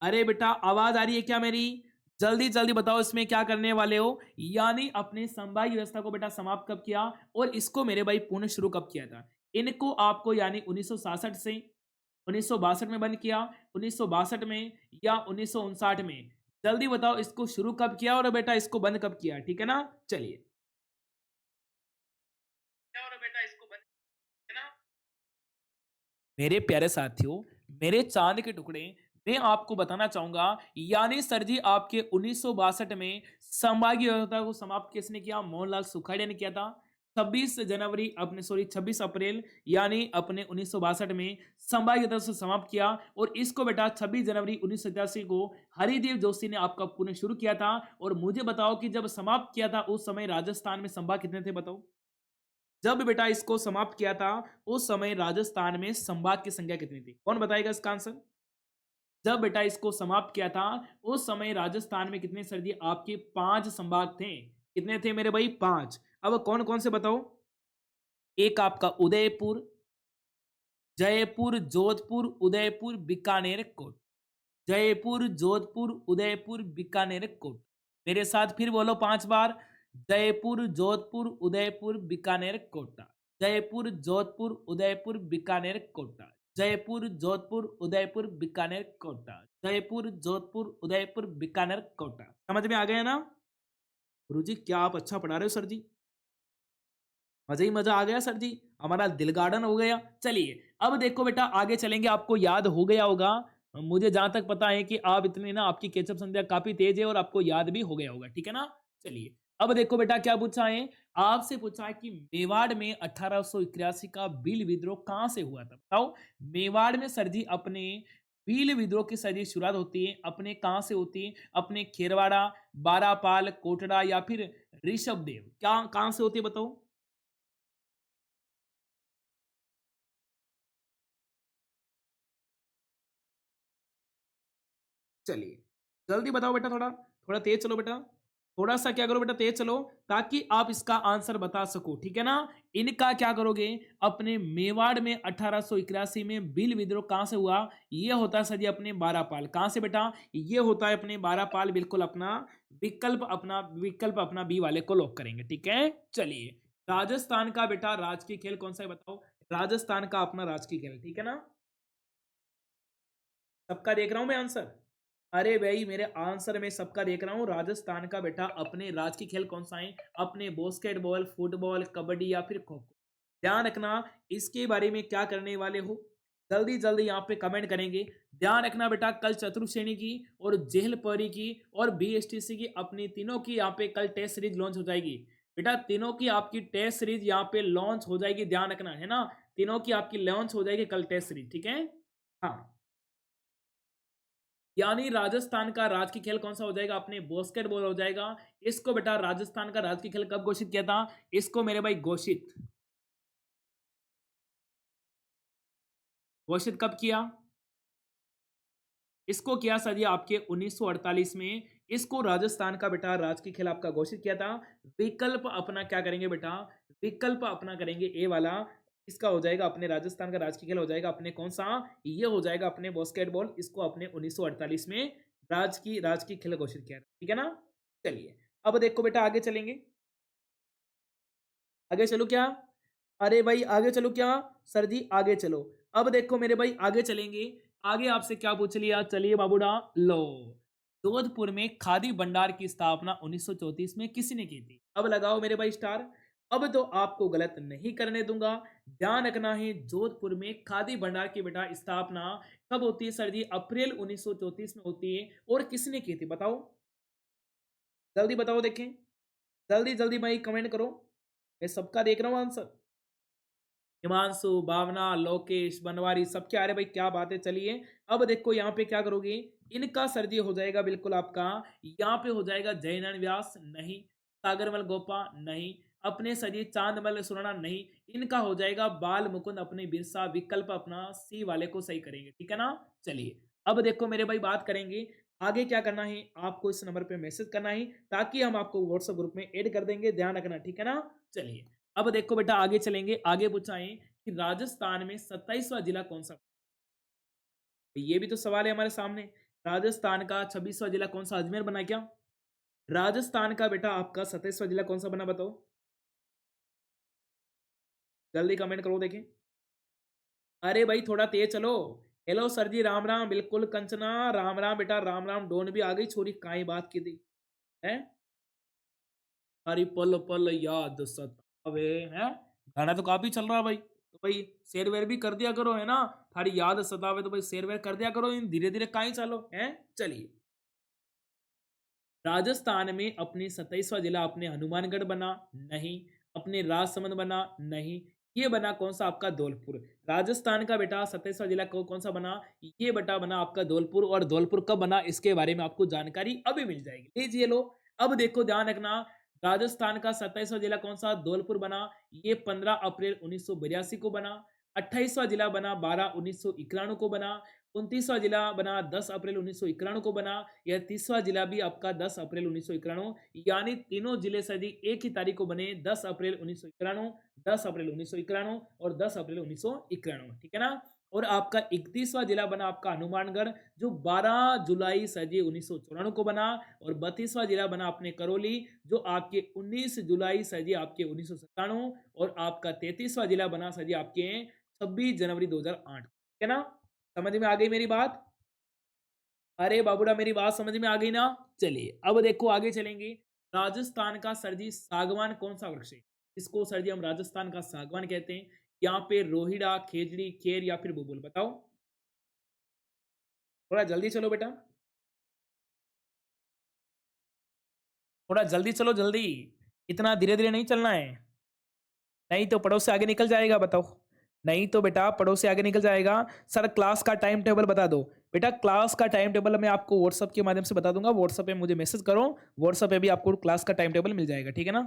अरे बेटा आवाज आ रही है क्या मेरी, जल्दी जल्दी बताओ इसमें क्या करने वाले हो। यानी अपने संभागीय व्यवस्था को बेटा समाप्त कब किया और इसको मेरे भाई पुनः शुरू कब किया था। इनको आपको यानी 1966 से 1962 में बंद किया, 1962 में या 1959 में, जल्दी बताओ इसको शुरू कब किया और बेटा इसको बंद कब किया, ठीक है ना। चलिए और बेटा इसको बंद, है ना। मेरे प्यारे साथियों, मेरे चांद के टुकड़े, मैं आपको बताना चाहूंगा यानी सर जी आपके 1962 में संभागीय व्यवस्था को समाप्त किसने किया, मोहनलाल सुखाड़िया ने किया था। 26 जनवरी अपने सॉरी 26 अप्रैल यानी अपने 1962 में संभागीय व्यवस्था को समाप्त किया और इसको बेटा 26 जनवरी 1987 को हरिदेव जोशी ने आपका पुनः शुरू किया था। और मुझे बताओ कि जब समाप्त किया था उस समय राजस्थान में संभाग कितने थे बताओ, जब बेटा इसको समाप्त किया था उस समय राजस्थान में संभाग की संख्या कितनी थी, कौन बताएगा इसका आंसर। जब बेटा इसको समाप्त किया था उस समय राजस्थान में कितने सर जी आपके 5 संभाग थे, कितने थे मेरे भाई 5। अब कौन कौन से बताओ, एक आपका उदयपुर, जयपुर, जोधपुर, उदयपुर, बीकानेर, कोट। जयपुर, जोधपुर, उदयपुर, बीकानेर, कोट। मेरे साथ फिर बोलो 5 बार, जयपुर, जोधपुर, उदयपुर, बीकानेर, कोटा। जयपुर, जोधपुर, उदयपुर, बीकानेर, कोटा। जयपुर, जोधपुर, उदयपुर, बीकानेर, कोटा। जयपुर, जोधपुर, उदयपुर, बीकानेर, कोटा। समझ में आ गया ना। गुरुजी क्या आप अच्छा पढ़ा रहे हो सर जी, मजा ही मजा आ गया सर जी, हमारा दिल गार्डन हो गया। चलिए अब देखो बेटा आगे चलेंगे, आपको याद हो गया होगा, मुझे जहां तक पता है कि आप इतने ना आपकी केचप संध्या काफी तेज है और आपको याद भी हो गया होगा, ठीक है ना। चलिए अब देखो बेटा क्या पूछा है, आपसे पूछा है कि मेवाड़ में 1881 का भील विद्रोह कहां से हुआ था बताओ। मेवाड़ में सर जी अपने भील विद्रोह की सर जी शुरुआत होती है अपने कहां से होती है, अपने खेरवाड़ा, बारापाल, कोटड़ा या फिर ऋषभदेव, क्या कहां से होती है बताओ। चलिए जल्दी बताओ बेटा, थोड़ा थोड़ा तेज चलो बेटा, थोड़ा सा क्या करो बेटा तेज चलो, ताकि आप इसका आंसर बता सको, ठीक है ना। इनका क्या करोगे, अपने मेवाड़ में 1881 में भील विद्रोह कहां से हुआ, ये होता है सर जी अपने बारापाल, कहां से बेटा, ये होता है अपने बारापाल, बिल्कुल अपना विकल्प अपना बी वाले को लॉक करेंगे, ठीक है। चलिए राजस्थान का बेटा राजकीय खेल कौन सा है बताओ, राजस्थान का अपना राजकीय खेल, ठीक है ना। सबका देख रहा हूं मैं आंसर, अरे भाई मेरे आंसर में सबका देख रहा हूँ, राजस्थान का बेटा अपने राज की खेल कौन सा है, अपने बास्केटबॉल, फुटबॉल, कबड्डी या फिर खो खो। ध्यान रखना इसके बारे में क्या करने वाले हो, जल्दी जल्दी यहाँ पे कमेंट करेंगे। ध्यान रखना बेटा कल चतुर्थ श्रेणी की और जेल परी की और बीएसटीसी की अपनी तीनों की यहाँ पे कल टेस्ट सीरीज लॉन्च हो जाएगी। बेटा तीनों की आपकी टेस्ट सीरीज यहाँ पे लॉन्च हो जाएगी, ध्यान रखना है ना, तीनों की आपकी लॉन्च हो जाएगी कल टेस्ट सीरीज, ठीक है। हाँ यानी राजस्थान का राजकीय खेल कौन सा हो जाएगा, अपने बास्केटबॉल हो जाएगा। इसको बेटा राजस्थान का राजकीय खेल कब घोषित किया था, इसको मेरे भाई घोषित घोषित कब किया, इसको किया सर जी आपके 1948 में, इसको राजस्थान का बेटा राजकीय खेल आपका घोषित किया था। विकल्प अपना क्या करेंगे बेटा, विकल्प अपना करेंगे ए वाला, इसका हो जाएगा अपने राजस्थान का राजकीय खेल हो जाएगा अपने कौन सा, ये हो जाएगा अपने बास्केटबॉल। इसको अपने 1948 में राजकीय खेल घोषित किया, ठीक है ना। चलिए अब देखो बेटा आगे चलेंगे, आगे चलो क्या, अरे भाई आगे चलो क्या, सर जी आगे चलो। अब देखो मेरे भाई आगे चलेंगे, आगे आपसे क्या पूछ लिया, चलिए बाबूडा लो। जोधपुर में खादी भंडार की स्थापना 1934 में किसने की थी, अब लगाओ मेरे भाई स्टार। अब तो आपको गलत नहीं करने दूंगा, ध्यान रखना है। जोधपुर में खादी भंडार की बेटा स्थापना कब होती है सर जी, अप्रैल 1934 में होती है। और किसने की थी बताओ, जल्दी बताओ देखें, जल्दी जल्दी भाई कमेंट करो, मैं सबका देख रहा हूँ आंसर। हिमांशु, भावना, लोकेश, बनवारी, सबके आ रहे भाई, क्या बात है। चलिए अब देखो यहाँ पे क्या करोगे, इनका सर्दी हो जाएगा बिल्कुल आपका, यहाँ पे हो जाएगा जयनन व्यास नहीं, सागरमल गोपा नहीं, अपने सजी चांदमल सुराणा नहीं, इनका हो जाएगा बाल मुकुंद अपने बिरसा, विकल्प अपना सी वाले को सही करेंगे, ठीक है ना। चलिए अब देखो मेरे भाई बात करेंगे आगे क्या करना है, आपको इस नंबर पे मैसेज करना है ताकि हम आपको व्हाट्सएप ग्रुप में ऐड कर देंगे, ध्यान रखना, ठीक है ना। चलिए अब देखो बेटा आगे चलेंगे, आगे पूछा है कि राजस्थान में 27वां जिला कौन सा, ये भी तो सवाल है हमारे सामने। राजस्थान का 26वां जिला कौन सा, अजमेर बना क्या। राजस्थान का बेटा आपका 27वां जिला कौन सा बना बताओ, जल्दी कमेंट करो देखें। अरे भाई थोड़ा तेज चलो। हेलो सर जी राम राम, बिल्कुल कंचना राम राम बेटा, राम राम। डोन भी आ गई छोरी, काई बात की थी है, हरी पल पल याद सतावे है, गाना तो काफी चल रहा है भाई, तो भाई शेर वेर भी कर दिया करो है ना, थारी याद सतावे तो भाई शेर वेर कर दिया करो, इन धीरे धीरे काई चलो है। चलिए राजस्थान में अपने 27वां जिला अपने हनुमानगढ़ बना नहीं, अपने राजसमंद बना नहीं, ये बना कौन सा आपका धौलपुर। राजस्थान का बेटा 27वां जिला कौन सा बना, ये बेटा बना आपका धौलपुर। और धौलपुर कब बना इसके बारे में आपको जानकारी अभी मिल जाएगी, लीजिए लो। अब देखो ध्यान रखना, राजस्थान का 27वां जिला कौन सा, धौलपुर बना, ये 15 अप्रैल 1982 को बना। 28वां जिला बना 12 1991 को बना। 29वां जिला बना 10 अप्रैल 1991 को बना। यह 30वां जिला भी आपका 10 अप्रैल 1991, यानी तीनों जिले सदी एक ही तारीख को बने, 10 अप्रैल 1991, 10 अप्रैल 1991 और 10 अप्रैल 1991, ठीक है ना। और आपका 31वां जिला बना आपका हनुमानगढ़, जो 12 जुलाई सदी 1994 को बना। और 32वां जिला बना अपने करौली, जो आपके 19 जुलाई सदी आपके 1997। और आपका 33वां जिला बना सदी आपके 26 जनवरी 2008, ठीक है ना। समझ में आ गई मेरी बात, अरे बाबूडा मेरी बात समझ में आ गई ना। चलिए अब देखो आगे चलेंगे, राजस्थान का सरजी सागवान कौन सा वृक्ष है, इसको सरजी हम राजस्थान का सागवान कहते हैं। यहाँ पे रोहिड़ा, खेजड़ी, खेर या फिर बुबुल, बताओ थोड़ा जल्दी चलो बेटा, थोड़ा जल्दी चलो जल्दी, इतना धीरे धीरे नहीं चलना है, नहीं तो पड़ोस से आगे निकल जाएगा, बताओ, नहीं तो बेटा पड़ोस से आगे निकल जाएगा। सर क्लास का टाइम टेबल बता दो, बेटा क्लास का टाइम टेबल मैं आपको व्हाट्सअप के माध्यम से बता दूंगा, व्हाट्सअप पे मुझे मैसेज करो, व्हाट्सअप पे भी आपको क्लास का टाइम टेबल मिल जाएगा, ठीक है ना।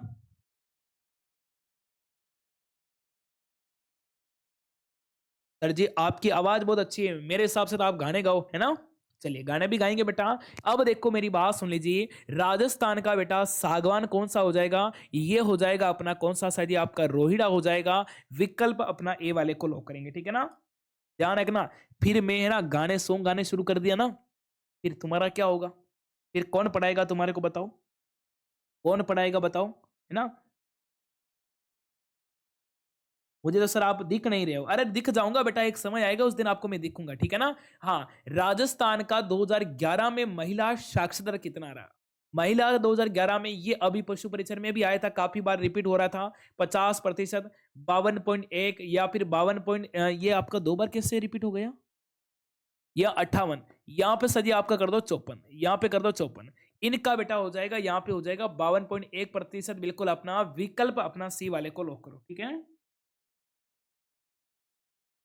सर जी आपकी आवाज बहुत अच्छी है, मेरे हिसाब से तो आप गाने गाओ है ना। चलिए गाने भी गाएंगे बेटा। अब देखो मेरी बात सुन लीजिए, राजस्थान का बेटा सागवान कौन सा हो जाएगा, ये हो जाएगा अपना कौन सा, शायद ये आपका रोहिड़ा हो जाएगा। विकल्प अपना ए वाले को लॉक करेंगे, ठीक है ना। ध्यान रखना, फिर मैं है ना गाने सॉन्ग गाने शुरू कर दिया ना, फिर तुम्हारा क्या होगा, फिर कौन पढ़ाएगा तुम्हारे को बताओ, कौन पढ़ाएगा बताओ, है ना। मुझे तो सर आप दिख नहीं रहे हो, अरे दिख जाऊंगा बेटा, एक समय आएगा उस दिन आपको मैं दिखूंगा, ठीक है ना। हाँ, राजस्थान का 2011 में महिला साक्षरता दर कितना रहा, महिला 2011 में, ये अभी पशु परिचर में भी आया था, काफी बार रिपीट हो रहा था, 50%, 52.1 या फिर 52 ये आपका दो बार कैसे रिपीट हो गया, या 58, यहाँ पे सजी आपका कर दो 54, यहाँ पे कर दो 54, इनका बेटा हो जाएगा यहाँ पे हो जाएगा 52.1%, बिल्कुल अपना विकल्प अपना सी वाले को लॉक करो, ठीक है।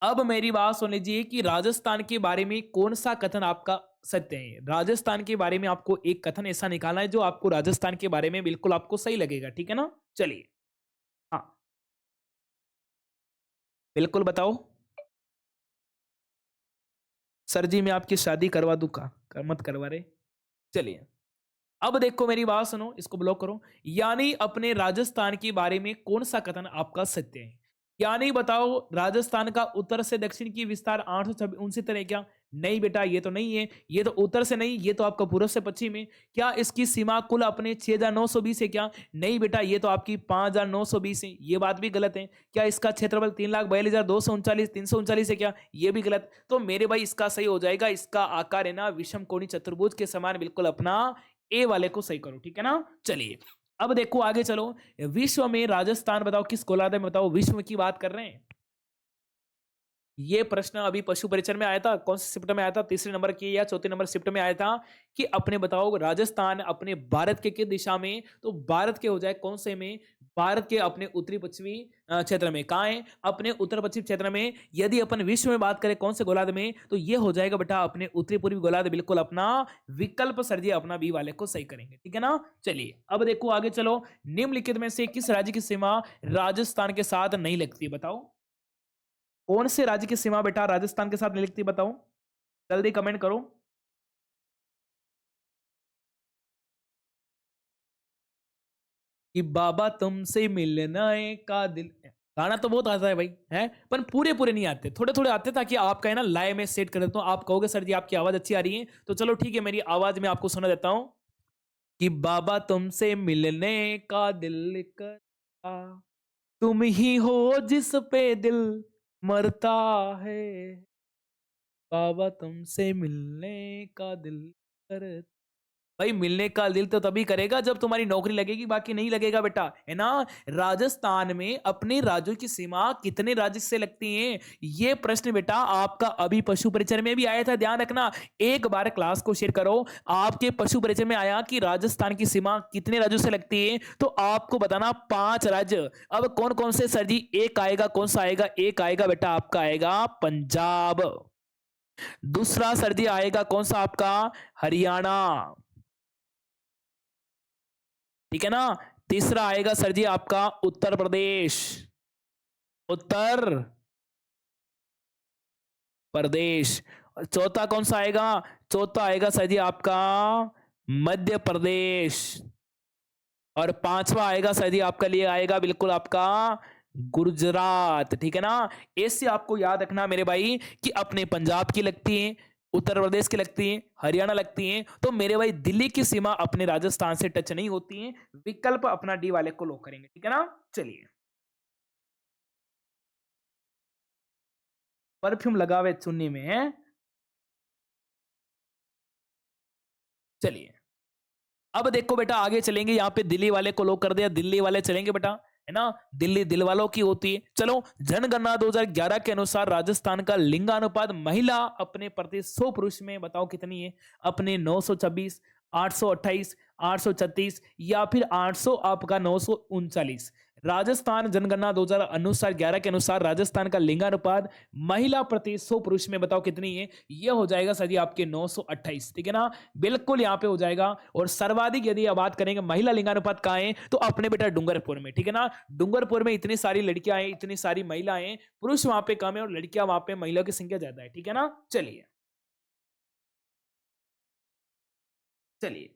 अब मेरी बात सुन लीजिए कि राजस्थान के बारे में कौन सा कथन आपका सत्य है, राजस्थान के बारे में आपको एक कथन ऐसा निकालना है जो आपको राजस्थान के बारे में बिल्कुल आपको सही लगेगा, ठीक है ना। चलिए हाँ, बिल्कुल बताओ। सर जी मैं आपकी शादी करवा दूं का, मत करवा रहे। चलिए अब देखो मेरी बात सुनो, इसको ब्लॉक करो, यानी अपने राजस्थान के बारे में कौन सा कथन आपका सत्य है, यानी बताओ राजस्थान का उत्तर से दक्षिण की विस्तार 869 है क्या? नहीं बेटा, ये तो नहीं है। ये तो उत्तर से नहीं, ये तो आपका पूर्व से पश्चिम है। क्या इसकी सीमा कुल अपने 6920 है क्या? नहीं बेटा, ये तो आपकी 5920 है। ये बात भी गलत है। क्या इसका क्षेत्रफल 3,42,239 339 है क्या? ये भी गलत। तो मेरे भाई इसका सही हो जाएगा, इसका आकार है ना विषम कोणीय चतुर्भुज के समान, बिल्कुल अपना ए वाले को सही करो, ठीक है ना? चलिए अब देखो आगे चलो। विश्व में राजस्थान बताओ किस गोलार्ध में, बताओ विश्व की बात कर रहे हैं। ये प्रश्न अभी पशु परिचय में आया था, कौन से शिफ्ट में आया था, तीसरे नंबर की या चौथे नंबर शिफ्ट में आया था कि अपने बताओ राजस्थान अपने भारत के किस दिशा में, तो भारत के हो जाए कौन से में, भारत के अपने उत्तरी पश्चिमी क्षेत्र में। कहाँ है? अपने उत्तर पश्चिम क्षेत्र में। यदि अपन विश्व में बात करें कौन से गोलार्ध में, तो ये हो जाएगा बेटा अपने उत्तरी पूर्वी गोलार्ध, बिल्कुल अपना विकल्प सर्जी अपना बी वाले को सही करेंगे, ठीक है ना? चलिए अब देखो आगे चलो। निम्नलिखित में से किस राज्य की सीमा राजस्थान के साथ नहीं लगती, बताओ कौन से राज्य की सीमा बेटा राजस्थान के साथ नहीं लिखती, बताओ जल्दी कमेंट करो। कि बाबा तुमसे मिलना है का दिल, गाना तो बहुत आता है भाई है, पर पूरे पूरे नहीं आते, थोड़े थोड़े आते, ताकि आपका है ना लय में सेट कर देता हूँ। आप कहोगे सर जी आपकी आवाज अच्छी आ रही है, तो चलो ठीक है, मेरी आवाज में आपको सुना देता हूँ। कि बाबा तुमसे मिलने का दिल करता, तुम ही हो जिस पे दिल मरता है, बाबा तुमसे मिलने का दिल कर। भाई मिलने का दिल तो तभी करेगा जब तुम्हारी नौकरी लगेगी, बाकी नहीं लगेगा बेटा, है ना? राजस्थान में अपने राज्यों की सीमा कितने राज्य से लगती हैं? ये प्रश्न बेटा आपका अभी पशु परिचय में भी आया था, ध्यान रखना। एक बार क्लास को शेयर करो, आपके पशु परिचय में आया कि राजस्थान की सीमा कितने राज्यों से लगती है, तो आपको बताना 5 राज्य। अब कौन कौन से सर जी? एक आएगा, कौन सा आएगा? एक आएगा बेटा आपका आएगा पंजाब। दूसरा सर जी आएगा कौन सा आपका? हरियाणा, ठीक है ना? तीसरा आएगा सर जी आपका उत्तर प्रदेश, उत्तर प्रदेश। और चौथा कौन सा आएगा? चौथा आएगा सर जी आपका मध्य प्रदेश। और पांचवा आएगा सर जी आपका लिए आएगा बिल्कुल आपका गुजरात, ठीक है ना? ऐसे आपको याद रखना मेरे भाई कि अपने पंजाब की लगती है, उत्तर प्रदेश की लगती है, हरियाणा लगती है, तो मेरे भाई दिल्ली की सीमा अपने राजस्थान से टच नहीं होती है। विकल्प अपना डी वाले को लॉक करेंगे, ठीक है ना? चलिए। परफ्यूम लगावे चुन्नी में है। चलिए अब देखो बेटा आगे चलेंगे, यहाँ पे दिल्ली वाले को लॉक कर दिया, दिल्ली वाले चलेंगे बेटा, है ना? दिल्ली दिल वालों की होती है। चलो जनगणना 2011 के अनुसार राजस्थान का लिंगानुपात महिला अपने प्रति 100 पुरुष में बताओ कितनी है? अपने 926, 828, 836 या फिर 800 आपका 939। राजस्थान जनगणना 2000 अनुसार 11 के अनुसार राजस्थान का लिंगानुपात महिला प्रति 100 पुरुष में बताओ कितनी है? ये हो जाएगा सर जी आपके 928, ठीक है ना? बिल्कुल यहाँ पे हो जाएगा। और सर्वाधिक यदि आप बात करेंगे महिला लिंगानुपात कहाँ है, तो अपने बेटा डूंगरपुर में, ठीक है ना? डूंगरपुर में इतनी सारी लड़कियां हैं, इतनी सारी महिलाएं हैं, पुरुष वहां पे कम है और लड़कियां वहां पे महिलाओं की संख्या ज्यादा है, ठीक है ना? चलिए चलिए।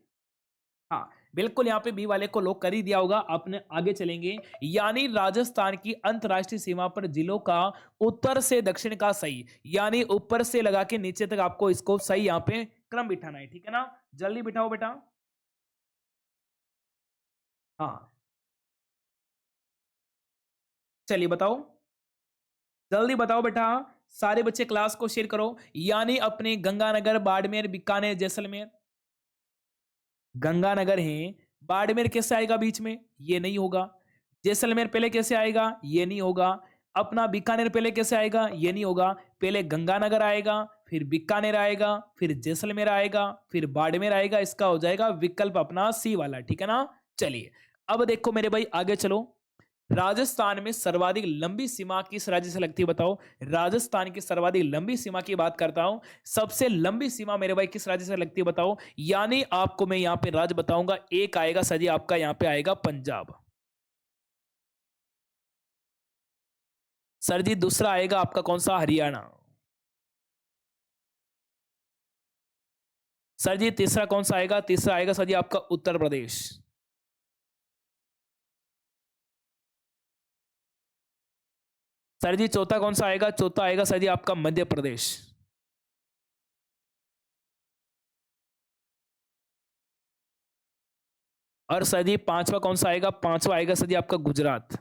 हाँ बिल्कुल, यहाँ पे बी वाले को लॉक कर ही दिया होगा। अपने आगे चलेंगे। यानी राजस्थान की अंतरराष्ट्रीय सीमा पर जिलों का उत्तर से दक्षिण का सही, यानी ऊपर से लगा के नीचे तक आपको इसको सही यहाँ पे क्रम बिठाना है, ठीक है ना? जल्दी बिठाओ बेटा। हाँ चलिए बताओ, जल्दी बताओ बेटा। सारे बच्चे क्लास को शेयर करो। यानी अपने गंगानगर, बाड़मेर, बीकानेर, जैसलमेर, गंगानगर है, बाड़मेर कैसे आएगा बीच में? ये नहीं होगा। जैसलमेर पहले कैसे आएगा? ये नहीं होगा। अपना बीकानेर पहले कैसे आएगा? ये नहीं होगा। पहले गंगानगर आएगा, फिर बीकानेर आएगा, फिर जैसलमेर आएगा, फिर बाड़मेर आएगा। इसका हो जाएगा विकल्प अपना सी वाला, ठीक है ना? चलिए अब देखो मेरे भाई आगे चलो। राजस्थान में सर्वाधिक लंबी सीमा किस राज्य से लगती है, बताओ? राजस्थान की सर्वाधिक लंबी सीमा की बात करता हूं। सबसे लंबी सीमा मेरे भाई किस राज्य से लगती है, बताओ? यानी आपको मैं यहां पे राज्य बताऊंगा। एक आएगा सजी आपका यहां पे आएगा पंजाब, सर जी दूसरा आएगा आपका कौन सा? हरियाणा, सर जी तीसरा कौन सा आएगा? तीसरा आएगा सर जी आपका उत्तर प्रदेश, सर जी चौथा कौन सा आएगा? चौथा आएगा सर जी आपका मध्य प्रदेश। और सर जी पांचवा कौन सा आएगा? पांचवा आएगा सर जी आपका गुजरात।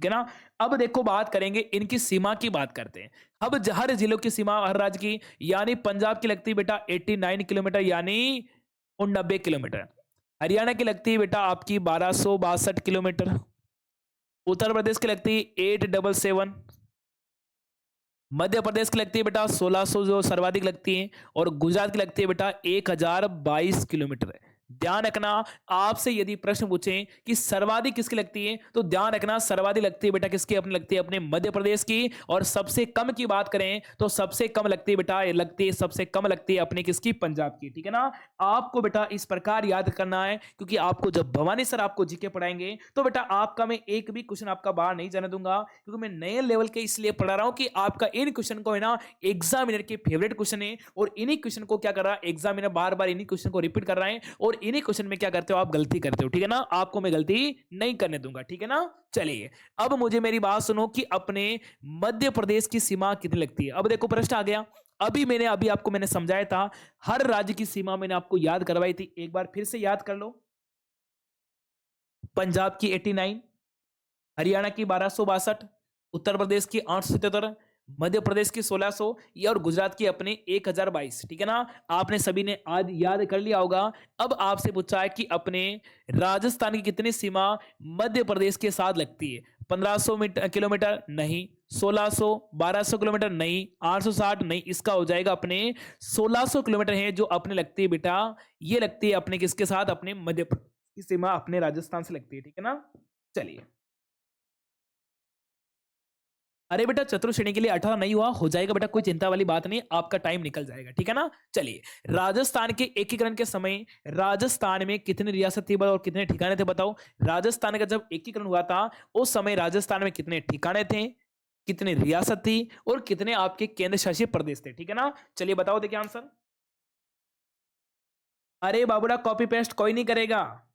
ठीक है ना। अब देखो बात करेंगे इनकी सीमा की, बात करते हैं। अब हर जिलों की सीमा हर राज्य की, यानी पंजाब की लगती है बेटा 89 किलोमीटर यानी 90 किलोमीटर। हरियाणा की लगती है बेटा आपकी 1262 किलोमीटर। उत्तर प्रदेश की लगती है 877। मध्य प्रदेश की लगती है बेटा 1600 जो सर्वाधिक लगती है। और गुजरात की लगती है बेटा 1022 किलोमीटर। ध्यान रखना, आपसे यदि प्रश्न पूछें कि सर्वाधिक किसकी लगती है, तो ध्यान रखना सर्वाधिक लगती है बेटा किसकी? अपनी लगती है अपने मध्य प्रदेश की। और सबसे कम की बात करें तो सबसे कम लगती है बेटा, लगती है सबसे कम लगती है अपनी किसकी? पंजाब की। ठीक है ना। आपको बेटा इस प्रकार याद करना है, क्योंकि आपको जब भवानी सर आपको जीके पढ़ाएंगे तो बेटा आपका मैं एक भी क्वेश्चन आपका बाहर नहीं जाने दूंगा, क्योंकि मैं नए लेवल के इसलिए पढ़ा रहा हूं कि आपका इन क्वेश्चन को है ना एग्जामिनर के फेवरेट क्वेश्चन है। और इन्हीं क्वेश्चन को क्या कर रहा है एग्जामिनर, बार बार इन्हीं क्वेश्चन को रिपीट कर रहा है। और इन्हीं क्वेश्चन में क्या करते हो आप? गलती करते हो। ठीक है ना। आपको मैं गलती नहीं करने दूंगा। ठीक है ना। चलिए अब मुझे मेरी बात सुनो कि अपने मध्य प्रदेश की सीमा कितनी लगती है। अब देखो प्रश्न आ गया। अभी आपको मैंने समझाया था, हर राज्य की सीमा मैंने आपको याद करवाई थी, एक बार फिर से याद कर लो। पंजाब की 89, हरियाणा की 1262, उत्तर प्रदेश की 877, मध्य प्रदेश की 1600, ये और गुजरात की अपने 1022। ठीक है ना। आपने सभी ने आज याद कर लिया होगा। अब आपसे पूछा है कि अपने राजस्थान की कितनी सीमा मध्य प्रदेश के साथ लगती है? 1500 मीटर किलोमीटर नहीं, 1600, 1200 किलोमीटर नहीं, 860 नहीं, इसका हो जाएगा अपने 1600 किलोमीटर है जो अपने लगती है बेटा। ये लगती है अपने किसके साथ? अपने मध्य प्रदेश की सीमा अपने राजस्थान से लगती है। ठीक है ना। चलिए, अरे बेटा चतुर्थ श्रेणी के लिए 18 नहीं हुआ, हो जाएगा बेटा, कोई चिंता वाली बात नहीं, आपका टाइम निकल जाएगा। ठीक है ना। चलिए, राजस्थान के एकीकरण के समय राजस्थान में कितनी रियासत थी और कितने ठिकाने थे बताओ? राजस्थान का जब एकीकरण हुआ था उस समय राजस्थान में कितने ठिकाने थे, कितनी रियासत थी और कितने आपके केंद्र शासित प्रदेश थे? ठीक है ना। चलिए बताओ, देखिए आंसर। अरे बाबूरा कॉपी पेस्ट कोई नहीं करेगा।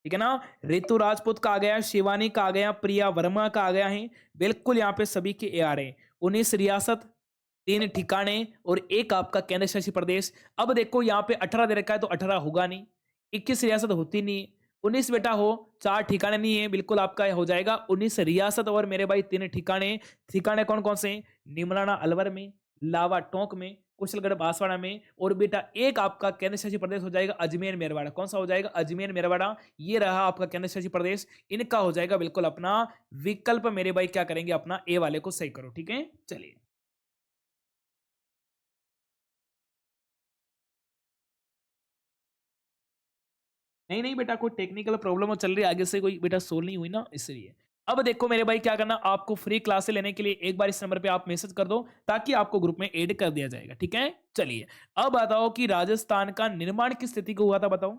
ठीक है ना। ऋतु राजपूत का आ गया, शिवानी का आ गया, प्रिया वर्मा का आ गया है। बिल्कुल यहाँ पे सभी के ए आ रहे हैं। 19 रियासत, 3 ठिकाने और एक आपका केंद्र शासित प्रदेश। अब देखो यहाँ पे 18 दे रखा है तो 18 होगा नहीं, 21 रियासत होती नहीं, 19 बेटा हो, 4 ठिकाने नहीं है, बिल्कुल आपका हो जाएगा 19 रियासत और मेरे भाई 3 ठिकाने। ठिकाने कौन कौन से हैं? निमराना अलवर में, लावा टोंक में, कुशलगढ़ बांसवाड़ा में, और बेटा एक आपका केंद्र शासित प्रदेश हो जाएगा अजमेर मेरवाड़ा। कौन सा हो जाएगा? अजमेर मेरवाड़ा। ये रहा आपका केंद्र शासित प्रदेश। इनका हो जाएगा बिल्कुल अपना विकल्प। मेरे भाई क्या करेंगे? अपना ए वाले को सही करो। ठीक है। चलिए, नहीं नहीं बेटा, कोई टेक्निकल प्रॉब्लम चल रही है आगे से, कोई बेटा सोल्व नहीं हुई ना, इसलिए। अब देखो मेरे भाई क्या करना, आपको फ्री क्लासे लेने के लिए एक बार इस नंबर पे आप मैसेज कर दो, ताकि आपको ग्रुप में ऐड कर दिया जाएगा। ठीक है। चलिए, अब बताओ कि राजस्थान का निर्माण किस स्थिति को हुआ था बताओ?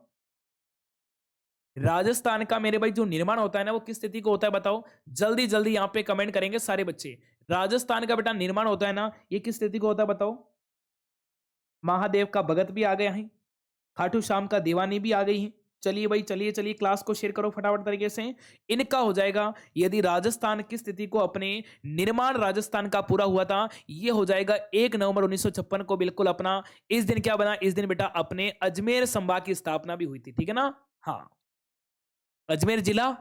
राजस्थान का मेरे भाई जो निर्माण होता है ना वो किस स्थिति को होता है बताओ? जल्दी जल्दी यहाँ पे कमेंट करेंगे सारे बच्चे। राजस्थान का बेटा निर्माण होता है ना, ये किस स्थिति को होता है बताओ? महादेव का भगत भी आ गया है, खाटू श्याम का दीवानी भी आ गई है। चलिए भाई, चलिए चलिए क्लास को शेयर करो फटाफट तरीके से। इनका हो जाएगा, यदि राजस्थान की स्थिति को अपने निर्माण राजस्थान का पूरा हुआ था, ये हो जाएगा 1 नवंबर 1956 को। बिल्कुल अपना इस दिन क्या बना? इस दिन बेटा अपने अजमेर संभाग की स्थापना भी हुई थी। ठीक है ना। हाँ, अजमेर जिला,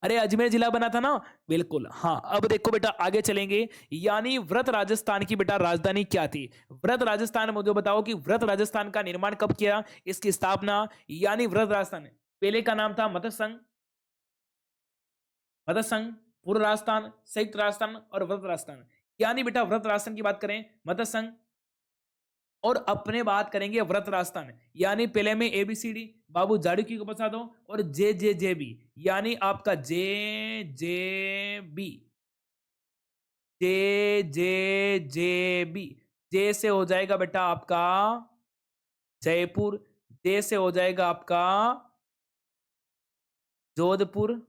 अरे अजमेर जिला बना था ना, बिल्कुल। हाँ, अब देखो बेटा आगे चलेंगे। यानी व्रत राजस्थान की बेटा राजधानी क्या थी? व्रत राजस्थान, मुझे बताओ कि व्रत राजस्थान का निर्माण कब किया, इसकी स्थापना? यानी व्रत राजस्थान पहले का नाम था मत्स्य संघ, पूर्व राजस्थान, संयुक्त राजस्थान और व्रत राजस्थान। यानी बेटा व्रत राजस्थान की बात करें मत्स्य संघ, और अपने बात करेंगे व्रत राजस्थान। यानी पहले में एबीसीडी बाबू जाड़ू की को बता दो, और जे बी, यानी आपका जे बी, जे बी। जे से हो जाएगा बेटा आपका जयपुर, जे से हो जाएगा आपका जोधपुर,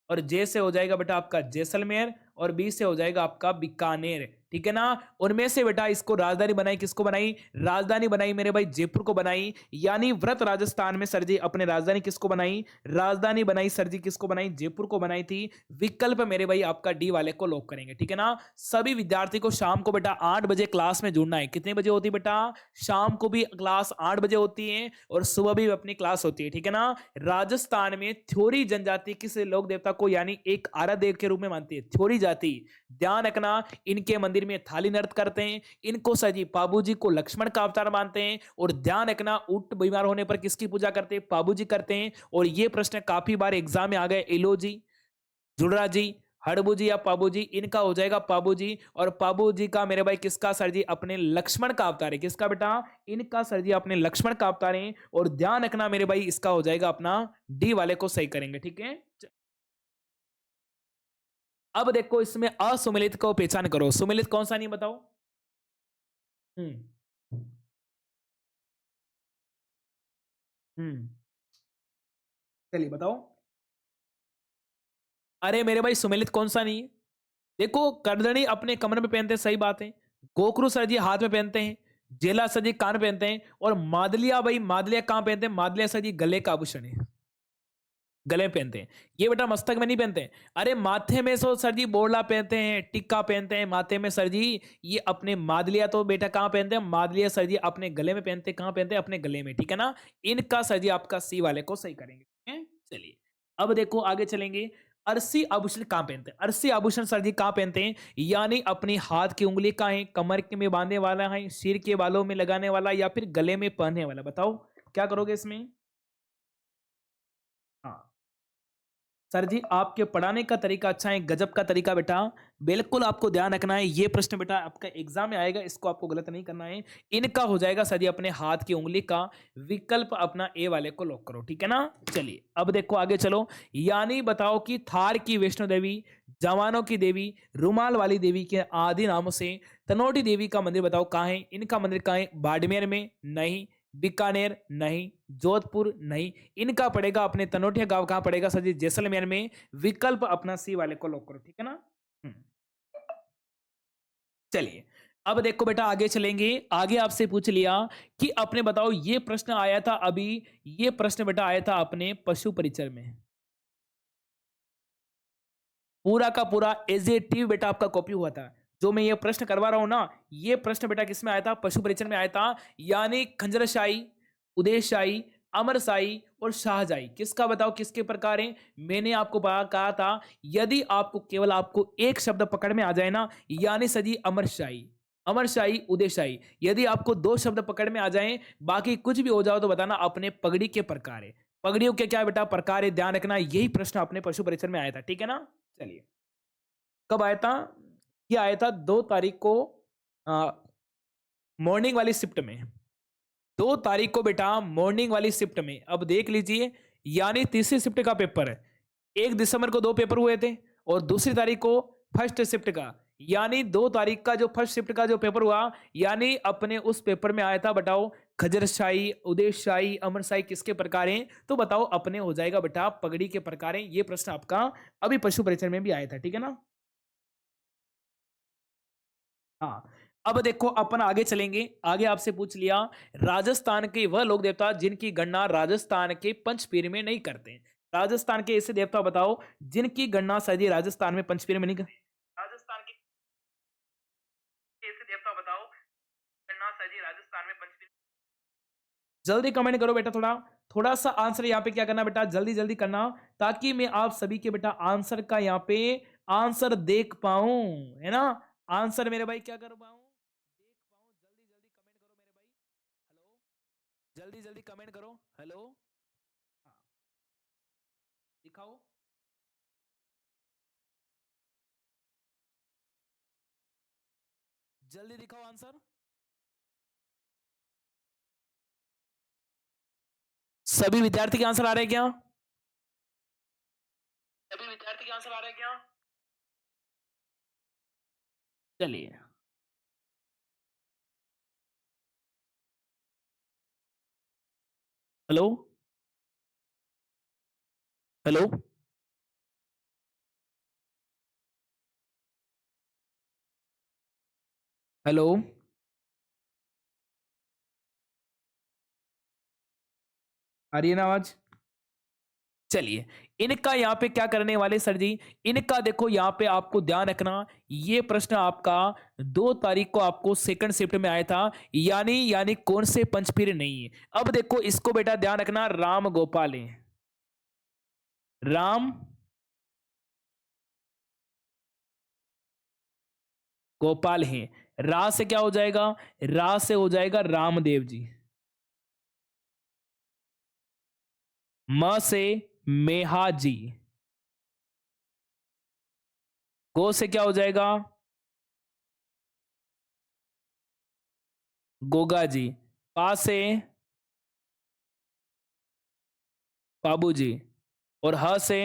और जे से हो जाएगा बेटा आपका जैसलमेर, और बी से हो जाएगा आपका बीकानेर, ठीक है ना। उनमें से बेटा इसको राजधानी बनाई, किसको बनाई, राजधानी बनाई मेरे भाई जयपुर को बनाई, यानी व्रत राजस्थान में सर जी अपने राजधानी किसको बनाई, राजधानी बनाई सर जी, किसको बनाई, जयपुर को बनाई थी। विकल्प मेरे भाई आपका डी वाले को लॉक करेंगे, ठीक है ना। सभी विद्यार्थी को शाम को बेटा 8 बजे क्लास में जुड़ना है। कितने बजे होती है बेटा, शाम को भी क्लास 8 बजे होती है और सुबह भी अपनी क्लास होती है, ठीक है ना। राजस्थान में थ्योरी जनजाति किस लोक देवता को यानी एक आराध्य के रूप में मानती है, थ्योरी जाति। ध्यान रखना, इनके मंदिर में थाली नृत्य करते हैं, इनको सजी पाबू जी को लक्ष्मण का अवतार मानते हैं, और ध्यान रखना ऊंट बीमार होने पर किसकी पूजा करते हैं, पाबू जी करते हैं। और ये प्रश्न काफी बार एग्जाम में आ गए, एलो जी, जुड़रा जी, हड़बू जी या पाबू जी, इनका हो जाएगा पाबू जी। और पाबू जी का मेरे भाई किसका सर जी, अपने लक्ष्मण का अवतार है, किसका बेटा, इनका सर जी अपने लक्ष्मण का अवतार है। और ध्यान रखना मेरे भाई इसका हो जाएगा अपना डी वाले को सही करेंगे, ठीक है। अब देखो इसमें असुमिलित को पहचान करो, सुमिलित कौन सा नहीं बताओ। हम्म हम्म चलिए बताओ। अरे मेरे भाई सुमिलित कौन सा नहीं है, देखो करदनी अपने कमर में पहनते हैं, सही बात है। गोखरू सर जी हाथ में पहनते हैं, जेला सर जी कान में पहनते हैं, और मादलिया भाई, मादलिया कहां पहनते हैं, मादलिया सर जी गले का आभूषण है, गले में पहनते हैं। ये बेटा मस्तक में नहीं पहनते हैं। अरे माथे में सो सर जी बोरला पहनते हैं, टिक्का पहनते हैं माथे में सर जी। ये अपने मादलिया तो बेटा कहाँ पहनते हैं, मादलिया सर जी अपने गले में पहनते हैं, कहाँ पहनते हैं, अपने गले में, ठीक है ना। इनका सर जी आपका सी वाले को सही करेंगे, ठीक है? चलिए अब देखो आगे चलेंगे। अरसी आभूषण कहाँ पहनते हैं, अरसी आभूषण सर जी कहाँ पहनते हैं, यानी अपनी हाथ की उंगली का है, कमर के में बांधने वाला है, सिर के बालों में लगाने वाला, या फिर गले में पहनने वाला, बताओ क्या करोगे इसमें। हाँ सर जी आपके पढ़ाने का तरीका अच्छा है, गजब का तरीका बेटा। बिल्कुल आपको ध्यान रखना है, ये प्रश्न बेटा आपका एग्जाम में आएगा, इसको आपको गलत नहीं करना है। इनका हो जाएगा सर जी अपने हाथ की उंगली का, विकल्प अपना ए वाले को लॉक करो, ठीक है ना। चलिए अब देखो आगे चलो। यानी बताओ कि थार की वैष्णो देवी, जवानों की देवी, रुमाल वाली देवी के आदि नामों से तनोटी देवी का मंदिर बताओ कहाँ है। इनका मंदिर कहाँ है, बाड़मेर में नहीं, बीकानेर नहीं, जोधपुर नहीं, इनका पड़ेगा अपने तनोटिया गांव, कहां पड़ेगा सर जी, जैसलमेर में। विकल्प अपना सी वाले को लॉक करो, ठीक है ना। हम्म, चलिए अब देखो बेटा आगे चलेंगे। आगे आपसे पूछ लिया कि अपने बताओ, ये प्रश्न आया था अभी, ये प्रश्न बेटा आया था अपने पशु परिचय में, पूरा का पूरा एज ए टी बेटा आपका कॉपी हुआ था। जो मैं ये प्रश्न करवा रहा हूं ना, ये प्रश्न बेटा किस में आया था, पशु परिचय में आया था। यानी खंजरशाही, उदयशाही, अमरशाही और शाहजाही, किसका बताओ किसके प्रकार हैं। मैंने आपको कहा था, यदि आपको केवल आपको एक शब्द पकड़ में आ जाए ना, यानी सजी अमरशाही, अमरशाही, उदयशाही, यदि आपको दो शब्द पकड़ में आ जाएं, बाकी कुछ भी हो जाओ तो बताना अपने पगड़ी के प्रकार है। पगड़ियों के क्या बेटा प्रकार है, ध्यान रखना, यही प्रश्न अपने पशु परिचय में आया था, ठीक है ना। चलिए कब आया था, ये आया था 2 तारीख को, मॉर्निंग वाली शिफ्ट में, 2 तारीख को बेटा मॉर्निंग वाली शिफ्ट में। अब देख लीजिए, यानी तीसरी शिफ्ट का पेपर है, 1 दिसंबर को 2 पेपर हुए थे, और दूसरी तारीख को फर्स्ट शिफ्ट का, यानी 2 तारीख का जो फर्स्ट शिफ्ट का जो पेपर हुआ, यानी अपने उस पेपर में आया था बताओ खजरशाही, उदयशाही, अमरशाही किसके प्रकार हैं, तो बताओ अपने हो जाएगा बेटा पगड़ी के प्रकार हैं। ये प्रश्न आपका अभी पशु परिचय में भी आया था, ठीक है ना। हाँ अब देखो अपन आगे चलेंगे। आगे आपसे पूछ लिया, राजस्थान के वह लोक देवता जिनकी गणना राजस्थान के पंचपीर में नहीं करते। राजस्थान के ऐसे देवता बताओ जिनकी गणना सजी राजस्थान में पंचपीर में नहीं करते। राजस्थान के ऐसे देवता बताओ गणना सजी राजस्थान में पंचपीर। जल्दी कमेंट करो बेटा, थोड़ा थोड़ा सा आंसर यहाँ पे क्या करना बेटा, जल्दी जल्दी करना, ताकि मैं आप सभी के बेटा आंसर का यहाँ पे आंसर देख पाऊं, है ना। आंसर मेरे भाई क्या कर पाऊं, देख पाऊं। जल्दी जल्दी कमेंट करो मेरे भाई, हेलो, जल्दी जल्दी कमेंट करो, हेलो। हाँ दिखाओ, जल्दी दिखाओ आंसर। सभी विद्यार्थी के आंसर आ रहे हैं क्या, सभी विद्यार्थी के आंसर आ रहे हैं क्या। चलिए हेलो, हेलो। हेलो। आ रही है ना आवाज? चलिए, इनका यहाँ पे क्या करने वाले सर जी, इनका देखो यहाँ पे आपको ध्यान रखना, ये प्रश्न आपका 2 तारीख को आपको सेकंड शिफ्ट में आया था, यानी यानी कौन से पंच फिर नहीं है। अब देखो इसको बेटा ध्यान रखना, राम गोपाल है, राम गोपाल है। रा से क्या हो जाएगा, रा से हो जाएगा रामदेव जी। म से मेहा जी। गो से क्या हो जाएगा, गोगा जी। पा से बाबू जी। और ह से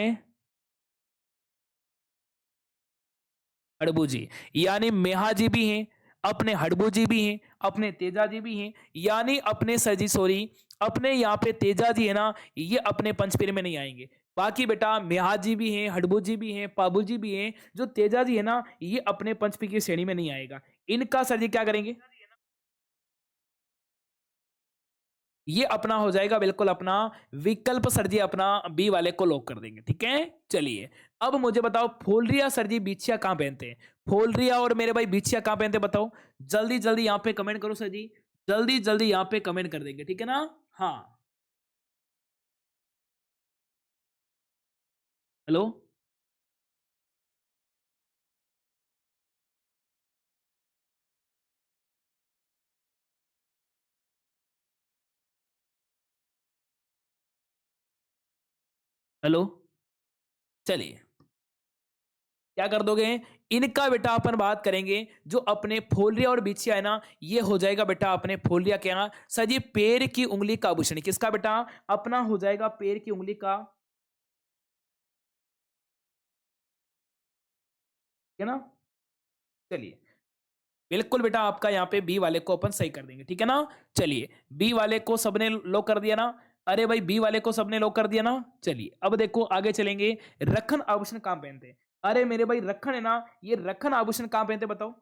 हड़बू जी। यानी मेहा जी भी हैं, अपने हड़बू जी भी हैं, अपने तेजा जी भी हैं, यानी अपने सर जी सॉरी, अपने यहाँ पे तेजा जी है ना, ये अपने पंचपेर में नहीं आएंगे। बाकी बेटा मेहा जी भी हैं, हड़बू जी भी हैं, पाबू जी भी हैं, जो तेजा जी है ना, ये अपने पंचपी की श्रेणी में नहीं आएगा। इनका सर जी क्या करेंगे, ये अपना हो जाएगा बिल्कुल अपना विकल्प सर जी, अपना बी वाले को लॉक कर देंगे। ठीक है, चलिए अब मुझे बताओ, फोलरिया सर जी बिछिया कहां पहनते हैं, फोलरिया और मेरे भाई बिछिया कहां पहनते हैं बताओ, जल्दी जल्दी यहाँ पे कमेंट करो सर जी, जल्दी जल्दी यहाँ पे कमेंट कर देंगे, ठीक है ना। हाँ, हेलो, हेलो। चलिए, क्या कर दोगे, इनका बेटा अपन बात करेंगे, जो अपने फोलरिया और बिछिया है ना, ये हो जाएगा बेटा अपने फोलरिया के यहाँ सर जी पैर की उंगली का आभूषण, किसका बेटा, अपना हो जाएगा पैर की उंगली का, है ना। चलिए, बिल्कुल बेटा आपका यहाँ पे बी वाले को अपन सही कर देंगे, ठीक है ना। चलिए, बी वाले को सबने लो कर दिया ना, अरे भाई बी वाले को सबने लो कर दिया ना। चलिए अब देखो आगे चलेंगे, रखन आभूषण कहां पहनते हैं, अरे मेरे भाई रखन है ना, ये रखन आभूषण कहां पहनते हैं बताओ,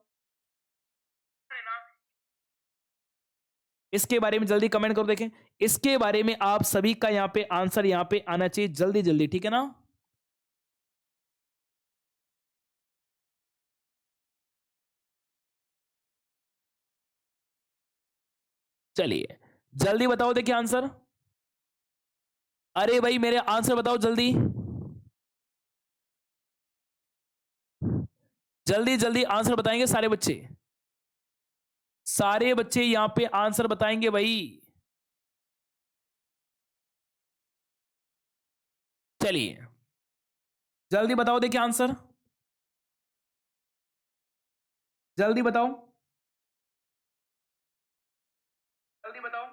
इसके बारे में जल्दी कमेंट करो देखें, इसके बारे में आप सभी का यहाँ पे आंसर यहाँ पे आना चाहिए जल्दी जल्दी, ठीक है ना। चलिए, जल्दी बताओ देखिए आंसर, अरे भाई मेरे आंसर बताओ जल्दी, जल्दी जल्दी आंसर बताएंगे सारे बच्चे, सारे बच्चे यहाँ पे आंसर बताएंगे भाई। चलिए, जल्दी बताओ देखिए आंसर, जल्दी बताओ, जल्दी बताओ,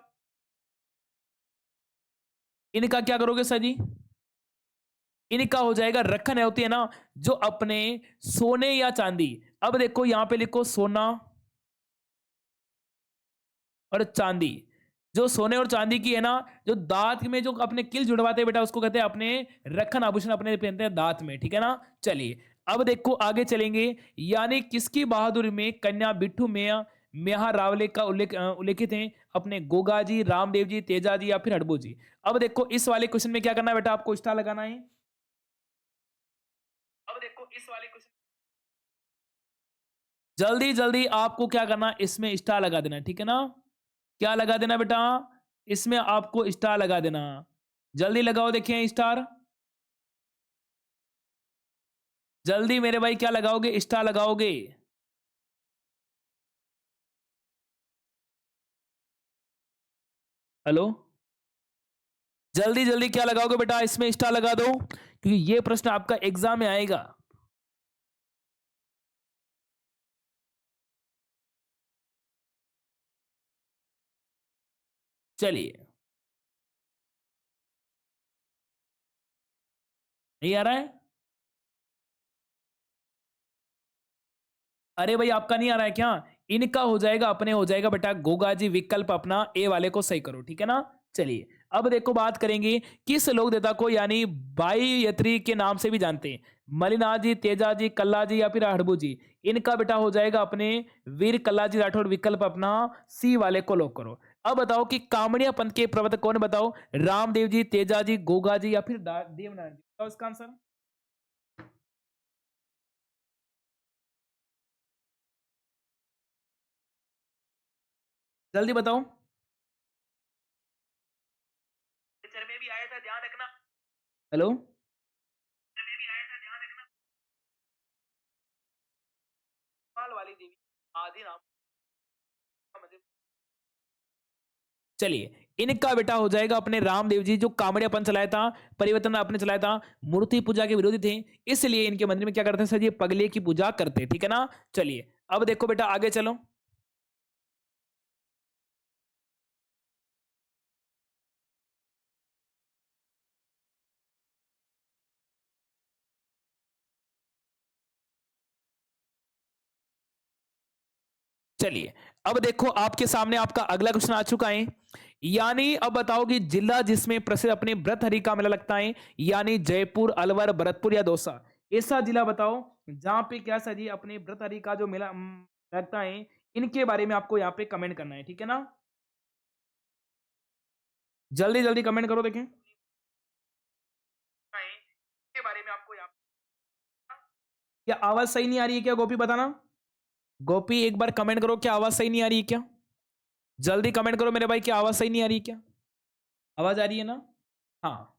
इनका क्या करोगे सर जी, इनका हो जाएगा रखन है होती है ना, जो अपने सोने या चांदी, अब देखो यहां पे लिखो सोना और चांदी, जो सोने और चांदी की है ना, जो दांत में जो अपने किल जुड़वाते हैं बेटा, उसको कहते हैं अपने रखन आभूषण, अपने पहनते हैं दांत में, ठीक है ना। चलिए अब देखो आगे चलेंगे, यानी किसकी बहादुरी में कन्या बिट्ठू में मेहा रावले का उल्लेखित है, अपने गोगा जी, रामदेव जी, तेजा जी या फिर हड़बू जी। अब देखो इस वाले क्वेश्चन में क्या करना है बेटा, आपको स्टार लगाना है। अब देखो इस वाले क्वेश्चन, जल्दी जल्दी आपको क्या करना है, इसमें स्टार लगा देना है, ठीक है ना। क्या लगा देना बेटा, इसमें आपको स्टार लगा देना, जल्दी लगाओ देखिए स्टार, जल्दी मेरे भाई क्या लगाओगे, स्टार लगाओगे, हेलो, जल्दी जल्दी क्या लगाओगे बेटा, इसमें स्टार लगा दो, क्योंकि ये प्रश्न आपका एग्जाम में आएगा। चलिए, नहीं आ रहा है, अरे भाई आपका नहीं आ रहा है क्या, इनका हो जाएगा, अपने हो जाएगा बेटा गोगा जी, विकल्प अपना ए वाले को सही करो, ठीक है ना। चलिए अब देखो बात करेंगे किस लोक देवता को यानी बाई यत्री के नाम से भी जानते हैं। मलिनाथ जी, तेजा जी, कल्ला जी या फिर हड़बू जी। इनका बेटा हो जाएगा अपने वीर कल्ला जी राठौड़, विकल्प अपना सी वाले को लॉक करो। अब बताओ कि कामड़िया पंथ के प्रवर्तक कौन, बताओ। रामदेव जी, तेजा जी, गोगा जी या फिर देवनारायण जी। बताओ इसका आंसर। जल्दी बताओ। पिक्चर में भी आया था, ध्यान रखना। हेलो। पिक्चर में भी आया था, ध्यान रखना। पाल वाली देवी आदि नाम का मंदिर। चलिए, इनका बेटा हो जाएगा अपने रामदेव जी, जो कामड़िया पंथ चलाया था, परिवर्तन आपने चलाया था, मूर्ति पूजा के विरोधी थे, इसलिए इनके मंदिर में क्या करते हैं सर, ये पगले की पूजा करते हैं, ठीक है ना। चलिए, अब देखो बेटा आगे चलो। चलिए, अब देखो आपके सामने आपका अगला क्वेश्चन आ चुका है। यानी अब बताओ कि जिला जिसमें प्रसिद्ध अपने व्रतहरि का मेला लगता है, यानी जयपुर, अलवर, भरतपुर या दौसा। ऐसा जिला बताओ जहां पे क्या सर जी अपने व्रतहरि का जो मेला लगता है, इनके बारे में आपको यहाँ पे कमेंट करना है, ठीक है ना। जल्दी जल्दी कमेंट करो, देखें के बारे में आपको यहाँ। क्या आवाज सही नहीं आ रही है क्या, गोपी बताना। गोपी एक बार कमेंट करो, क्या आवाज सही नहीं आ रही है क्या। जल्दी कमेंट करो मेरे भाई, क्या आवाज सही नहीं आ रही है क्या। आवाज आ रही है ना। हाँ,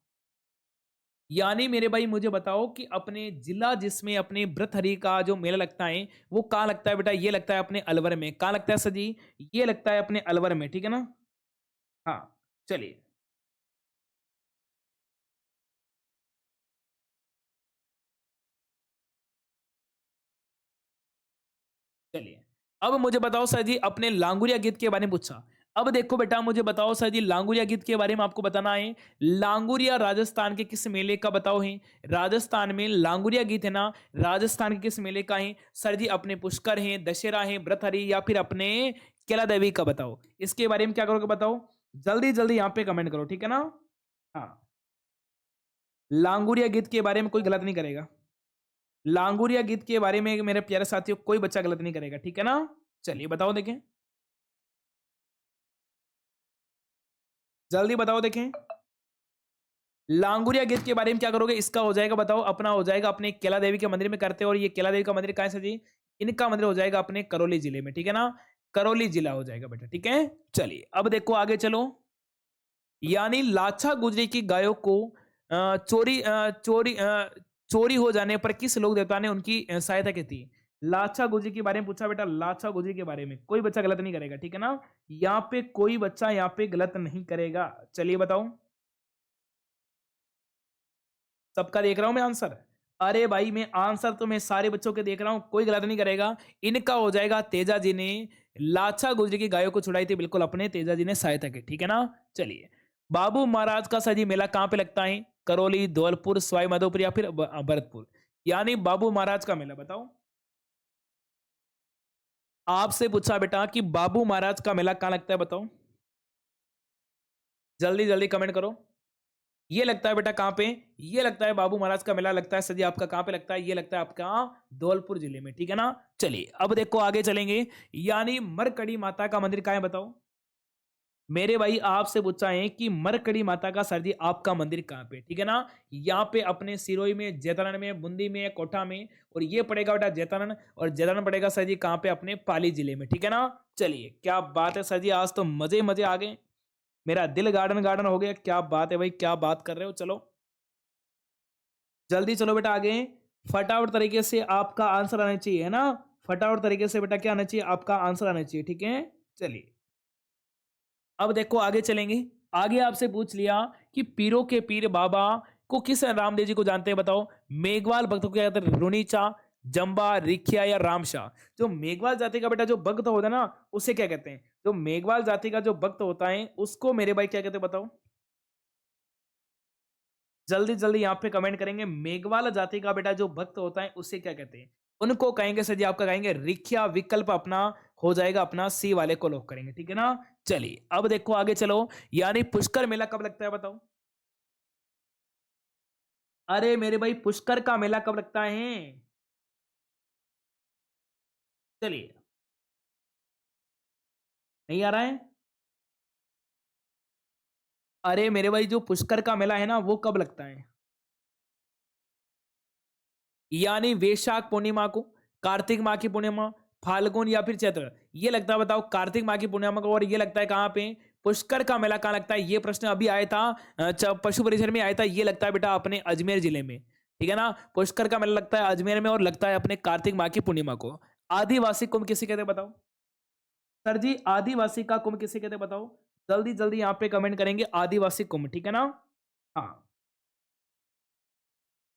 यानी मेरे भाई मुझे बताओ कि अपने जिला जिसमें अपने व्रतहरि का जो मेला लगता है वो कहाँ लगता है बेटा, ये लगता है अपने अलवर में। कहाँ लगता है सर जी, ये लगता है अपने अलवर में, ठीक है ना। हाँ, चलिए। चलिए, अब मुझे बताओ सर जी अपने लांगुरिया गीत के बारे में पूछा। अब देखो बेटा मुझे बताओ सर जी, लांगुरिया गीत के बारे में आपको बताना है। लांगुरिया राजस्थान के किस मेले का बताओ है। राजस्थान में लांगुरिया गीत है ना, राजस्थान के किस मेले का है सर जी, अपने पुष्कर है, दशहरा है, व्रतहरि या फिर अपने केला देवी का बताओ। इसके बारे में क्या करोगे बताओ, जल्दी जल्दी यहाँ पे कमेंट करो, ठीक है ना। हाँ, लांगुरिया गीत के बारे में कोई गलत नहीं करेगा। लांगुरिया गीत के बारे में मेरे प्यारे साथियों कोई बच्चा गलत नहीं करेगा, ठीक है ना। चलिए बताओ देखें, जल्दी बताओ देखें। लांगुरिया गीत के बारे में क्या करोगे, इसका हो जाएगा बताओ अपना, हो जाएगा अपने केला देवी के मंदिर में करते हैं। और ये केला देवी का मंदिर कहाँ है सर जी, इनका मंदिर हो जाएगा अपने करौली जिले में, ठीक है ना। करौली जिला हो जाएगा बेटा, ठीक है। चलिए, अब देखो आगे चलो। यानी लाछा गुजरी की गायों को चोरी हो जाने पर किस लोक देवता ने उनकी सहायता की थी। लाछा गुजरी के बारे में पूछा बेटा, लाछा गुजरी के बारे में कोई बच्चा गलत नहीं करेगा, ठीक है ना। यहाँ पे कोई बच्चा यहाँ पे गलत नहीं करेगा। चलिए बताओ, सबका देख रहा हूं मैं आंसर। अरे भाई मैं आंसर तो मैं सारे बच्चों के देख रहा हूं, कोई गलत नहीं करेगा। इनका हो जाएगा तेजा जी ने लाछा गुजरी की गायों को छुड़ाई थी, बिल्कुल अपने तेजा जी ने सहायता की, ठीक है ना। चलिए, बाबू महाराज का सजी मेला कहां पे लगता है। करौली, धौलपुर, सवाई माधोपुर या फिर भरतपुर। यानी बाबू महाराज का मेला बताओ। आपसे पूछा बेटा कि बाबू महाराज का मेला कहां लगता है बताओ। जल्दी जल्दी कमेंट करो। ये लगता है बेटा कहाँ पे, ये लगता है बाबू महाराज का मेला लगता है सर जी आपका कहाँ पे लगता है, ये लगता है आपका धौलपुर जिले में, ठीक है ना। चलिए, अब देखो आगे चलेंगे। यानी मरकड़ी माता का मंदिर कहाँ है बताओ। मेरे भाई आपसे पूछा है कि मरकड़ी माता का सर जी आपका मंदिर कहाँ पे, ठीक है ना। यहाँ पे अपने सिरोही में, जैतारण में, बूंदी में, कोटा में। और ये पड़ेगा बेटा जैतारण, और जैतारण पड़ेगा सर जी कहाँ पे, अपने पाली जिले में, ठीक है ना। चलिए, क्या बात है सर जी, आज तो मजे मजे आ गए। मेरा दिल गार्डन गार्डन हो गया, क्या बात है भाई, क्या बात कर रहे हो। चलो जल्दी चलो बेटा आगे। फटाफट तरीके से आपका आंसर आना चाहिए, है ना। फटाफट तरीके से बेटा क्या आना चाहिए, आपका आंसर आना चाहिए, ठीक है। चलिए, अब देखो आगे चलेंगे। आगे आपसे पूछ लिया कि पीरों के पीर बाबा को किस रामदेव जी को जानते हैं बताओ। मेघवाल भक्त को क्या कहते हैं, रुनीचा, जंबा, रिखिया या रामशा। जो मेघवाल जाति का बेटा जो भक्त होता है ना, उसे क्या कहते हैं। जो मेघवाल जाति का जो भक्त होता है उसको मेरे भाई क्या कहते हैं बताओ। जल्दी जल्दी यहाँ पे कमेंट करेंगे, मेघवाल जाति का बेटा जो भक्त होता है उसे क्या कहते हैं। उनको कहेंगे सर जी आपका कहेंगे रिख्या, विकल्प अपना हो जाएगा अपना सी वाले को लॉक करेंगे, ठीक है ना। चलिए अब देखो आगे चलो, यानी पुष्कर मेला कब लगता है बताओ। अरे मेरे भाई पुष्कर का मेला कब लगता है। चलिए, नहीं आ रहा है। अरे मेरे भाई जो पुष्कर का मेला है ना वो कब लगता है, यानी वैशाख पूर्णिमा को, कार्तिक माह की पूर्णिमा, फाल्गुन या फिर चैत्र। ये लगता है बताओ कार्तिक माह की पूर्णिमा को, और ये लगता है कहाँ पे, पुष्कर का मेला कहाँ लगता है। ये प्रश्न अभी आया था पशु परिसर में आया था। ये लगता है बेटा अपने अजमेर जिले में, ठीक है ना। पुष्कर का मेला लगता है अजमेर में और लगता है अपने कार्तिक माह की पूर्णिमा को। आदिवासी कुंभ किसे कहते हैं बताओ। सर जी आदिवासी का कुंभ किसे कहते हैं बताओ। जल्दी जल्दी यहाँ पे कमेंट करेंगे आदिवासी कुंभ, ठीक है ना। हाँ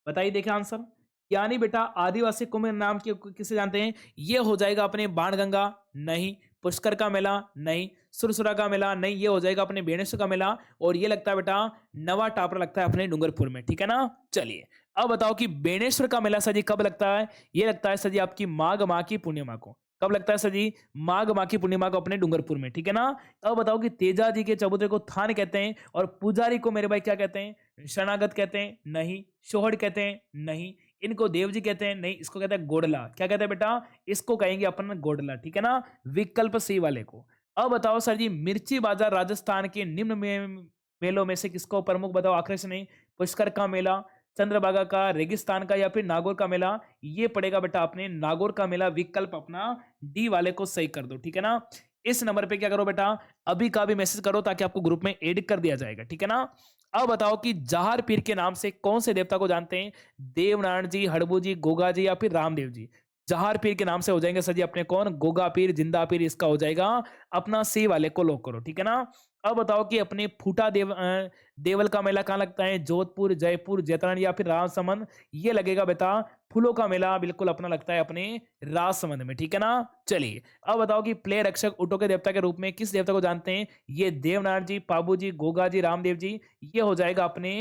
बताइए, देखिए आंसर। यानी बेटा आदिवासी कुंभ नाम के किसे जानते हैं, ये हो जाएगा अपने बाणगंगा, नहीं। पुष्कर का मेला नहीं। सुरसुरा का मेला नहीं, ये हो जाएगा अपने बेणेश्वर का मेला। और ये लगता है बेटा नवा टापरा लगता है अपने डूंगरपुर में, ठीक है ना। चलिए अब बताओ कि बेणेश्वर का मेला सर जी कब लगता है। ये लगता है सर जी आपकी माघ माह की पूर्णिमा को। कब लगता है सर जी, माघ माह की पूर्णिमा को अपने डूंगरपुर में, ठीक है ना। अब बताओ कि तेजा जी के चबूतरे को थान कहते हैं और पुजारी को मेरे भाई क्या कहते हैं, शरणागत कहते हैं, नहीं। शोहड़ कहते हैं, नहीं। इनको देव जी कहते हैं, नहीं। इसको कहते हैं गोडला। क्या कहते हैं बेटा, इसको कहेंगे अपन गोडला, ठीक है ना। विकल्प सी वाले को। अब बताओ सर जी मिर्ची बाजार राजस्थान के निम्न मेलों में से किसको प्रमुख बताओ आकर्षण है। पुष्कर का मेला, चंद्रभागा का, रेगिस्तान का या फिर नागौर का मेला। ये पड़ेगा बेटा अपने नागौर का मेला। विकल्प अपना डी वाले को सही कर दो, ठीक है ना। इस नंबर पे क्या करो बेटा, अभी का भी मैसेज करो ताकि आपको ग्रुप में ऐड कर दिया जाएगा, ठीक है ना। अब बताओ कि जहार पीर के नाम से कौन से देवता को जानते हैं। देवनारायण जी, हड़बू जी, गोगा जी या फिर रामदेव जी। जहार पीर के नाम से हो जाएंगे सर जी अपने कौन, गोगा पीर, जिंदा पीर। इसका हो जाएगा अपना सी वाले को लॉक करो, ठीक है ना। अब बताओ कि अपने फूटा देवल का मेला कहाँ लगता है। जोधपुर, जयपुर, जैतरण या फिर राजसमंद। ये लगेगा बेटा फूलों का मेला बिल्कुल अपना लगता है अपने राजसमंद में, ठीक है ना। चलिए अब बताओ कि प्ले रक्षक ऊँटों के देवता के रूप में किस देवता को जानते हैं। ये देवनारायण जी, पाबू जी, गोगा जी, रामदेव जी। ये हो जाएगा अपने,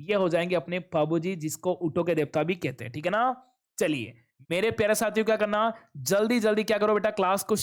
ये हो जाएंगे अपने पाबू जी, जिसको ऊँटों के देवता भी कहते हैं, ठीक है ना। चलिए मेरे प्यारे साथियों क्या करना, जल्दी जल्दी क्या करो बेटा, क्लास को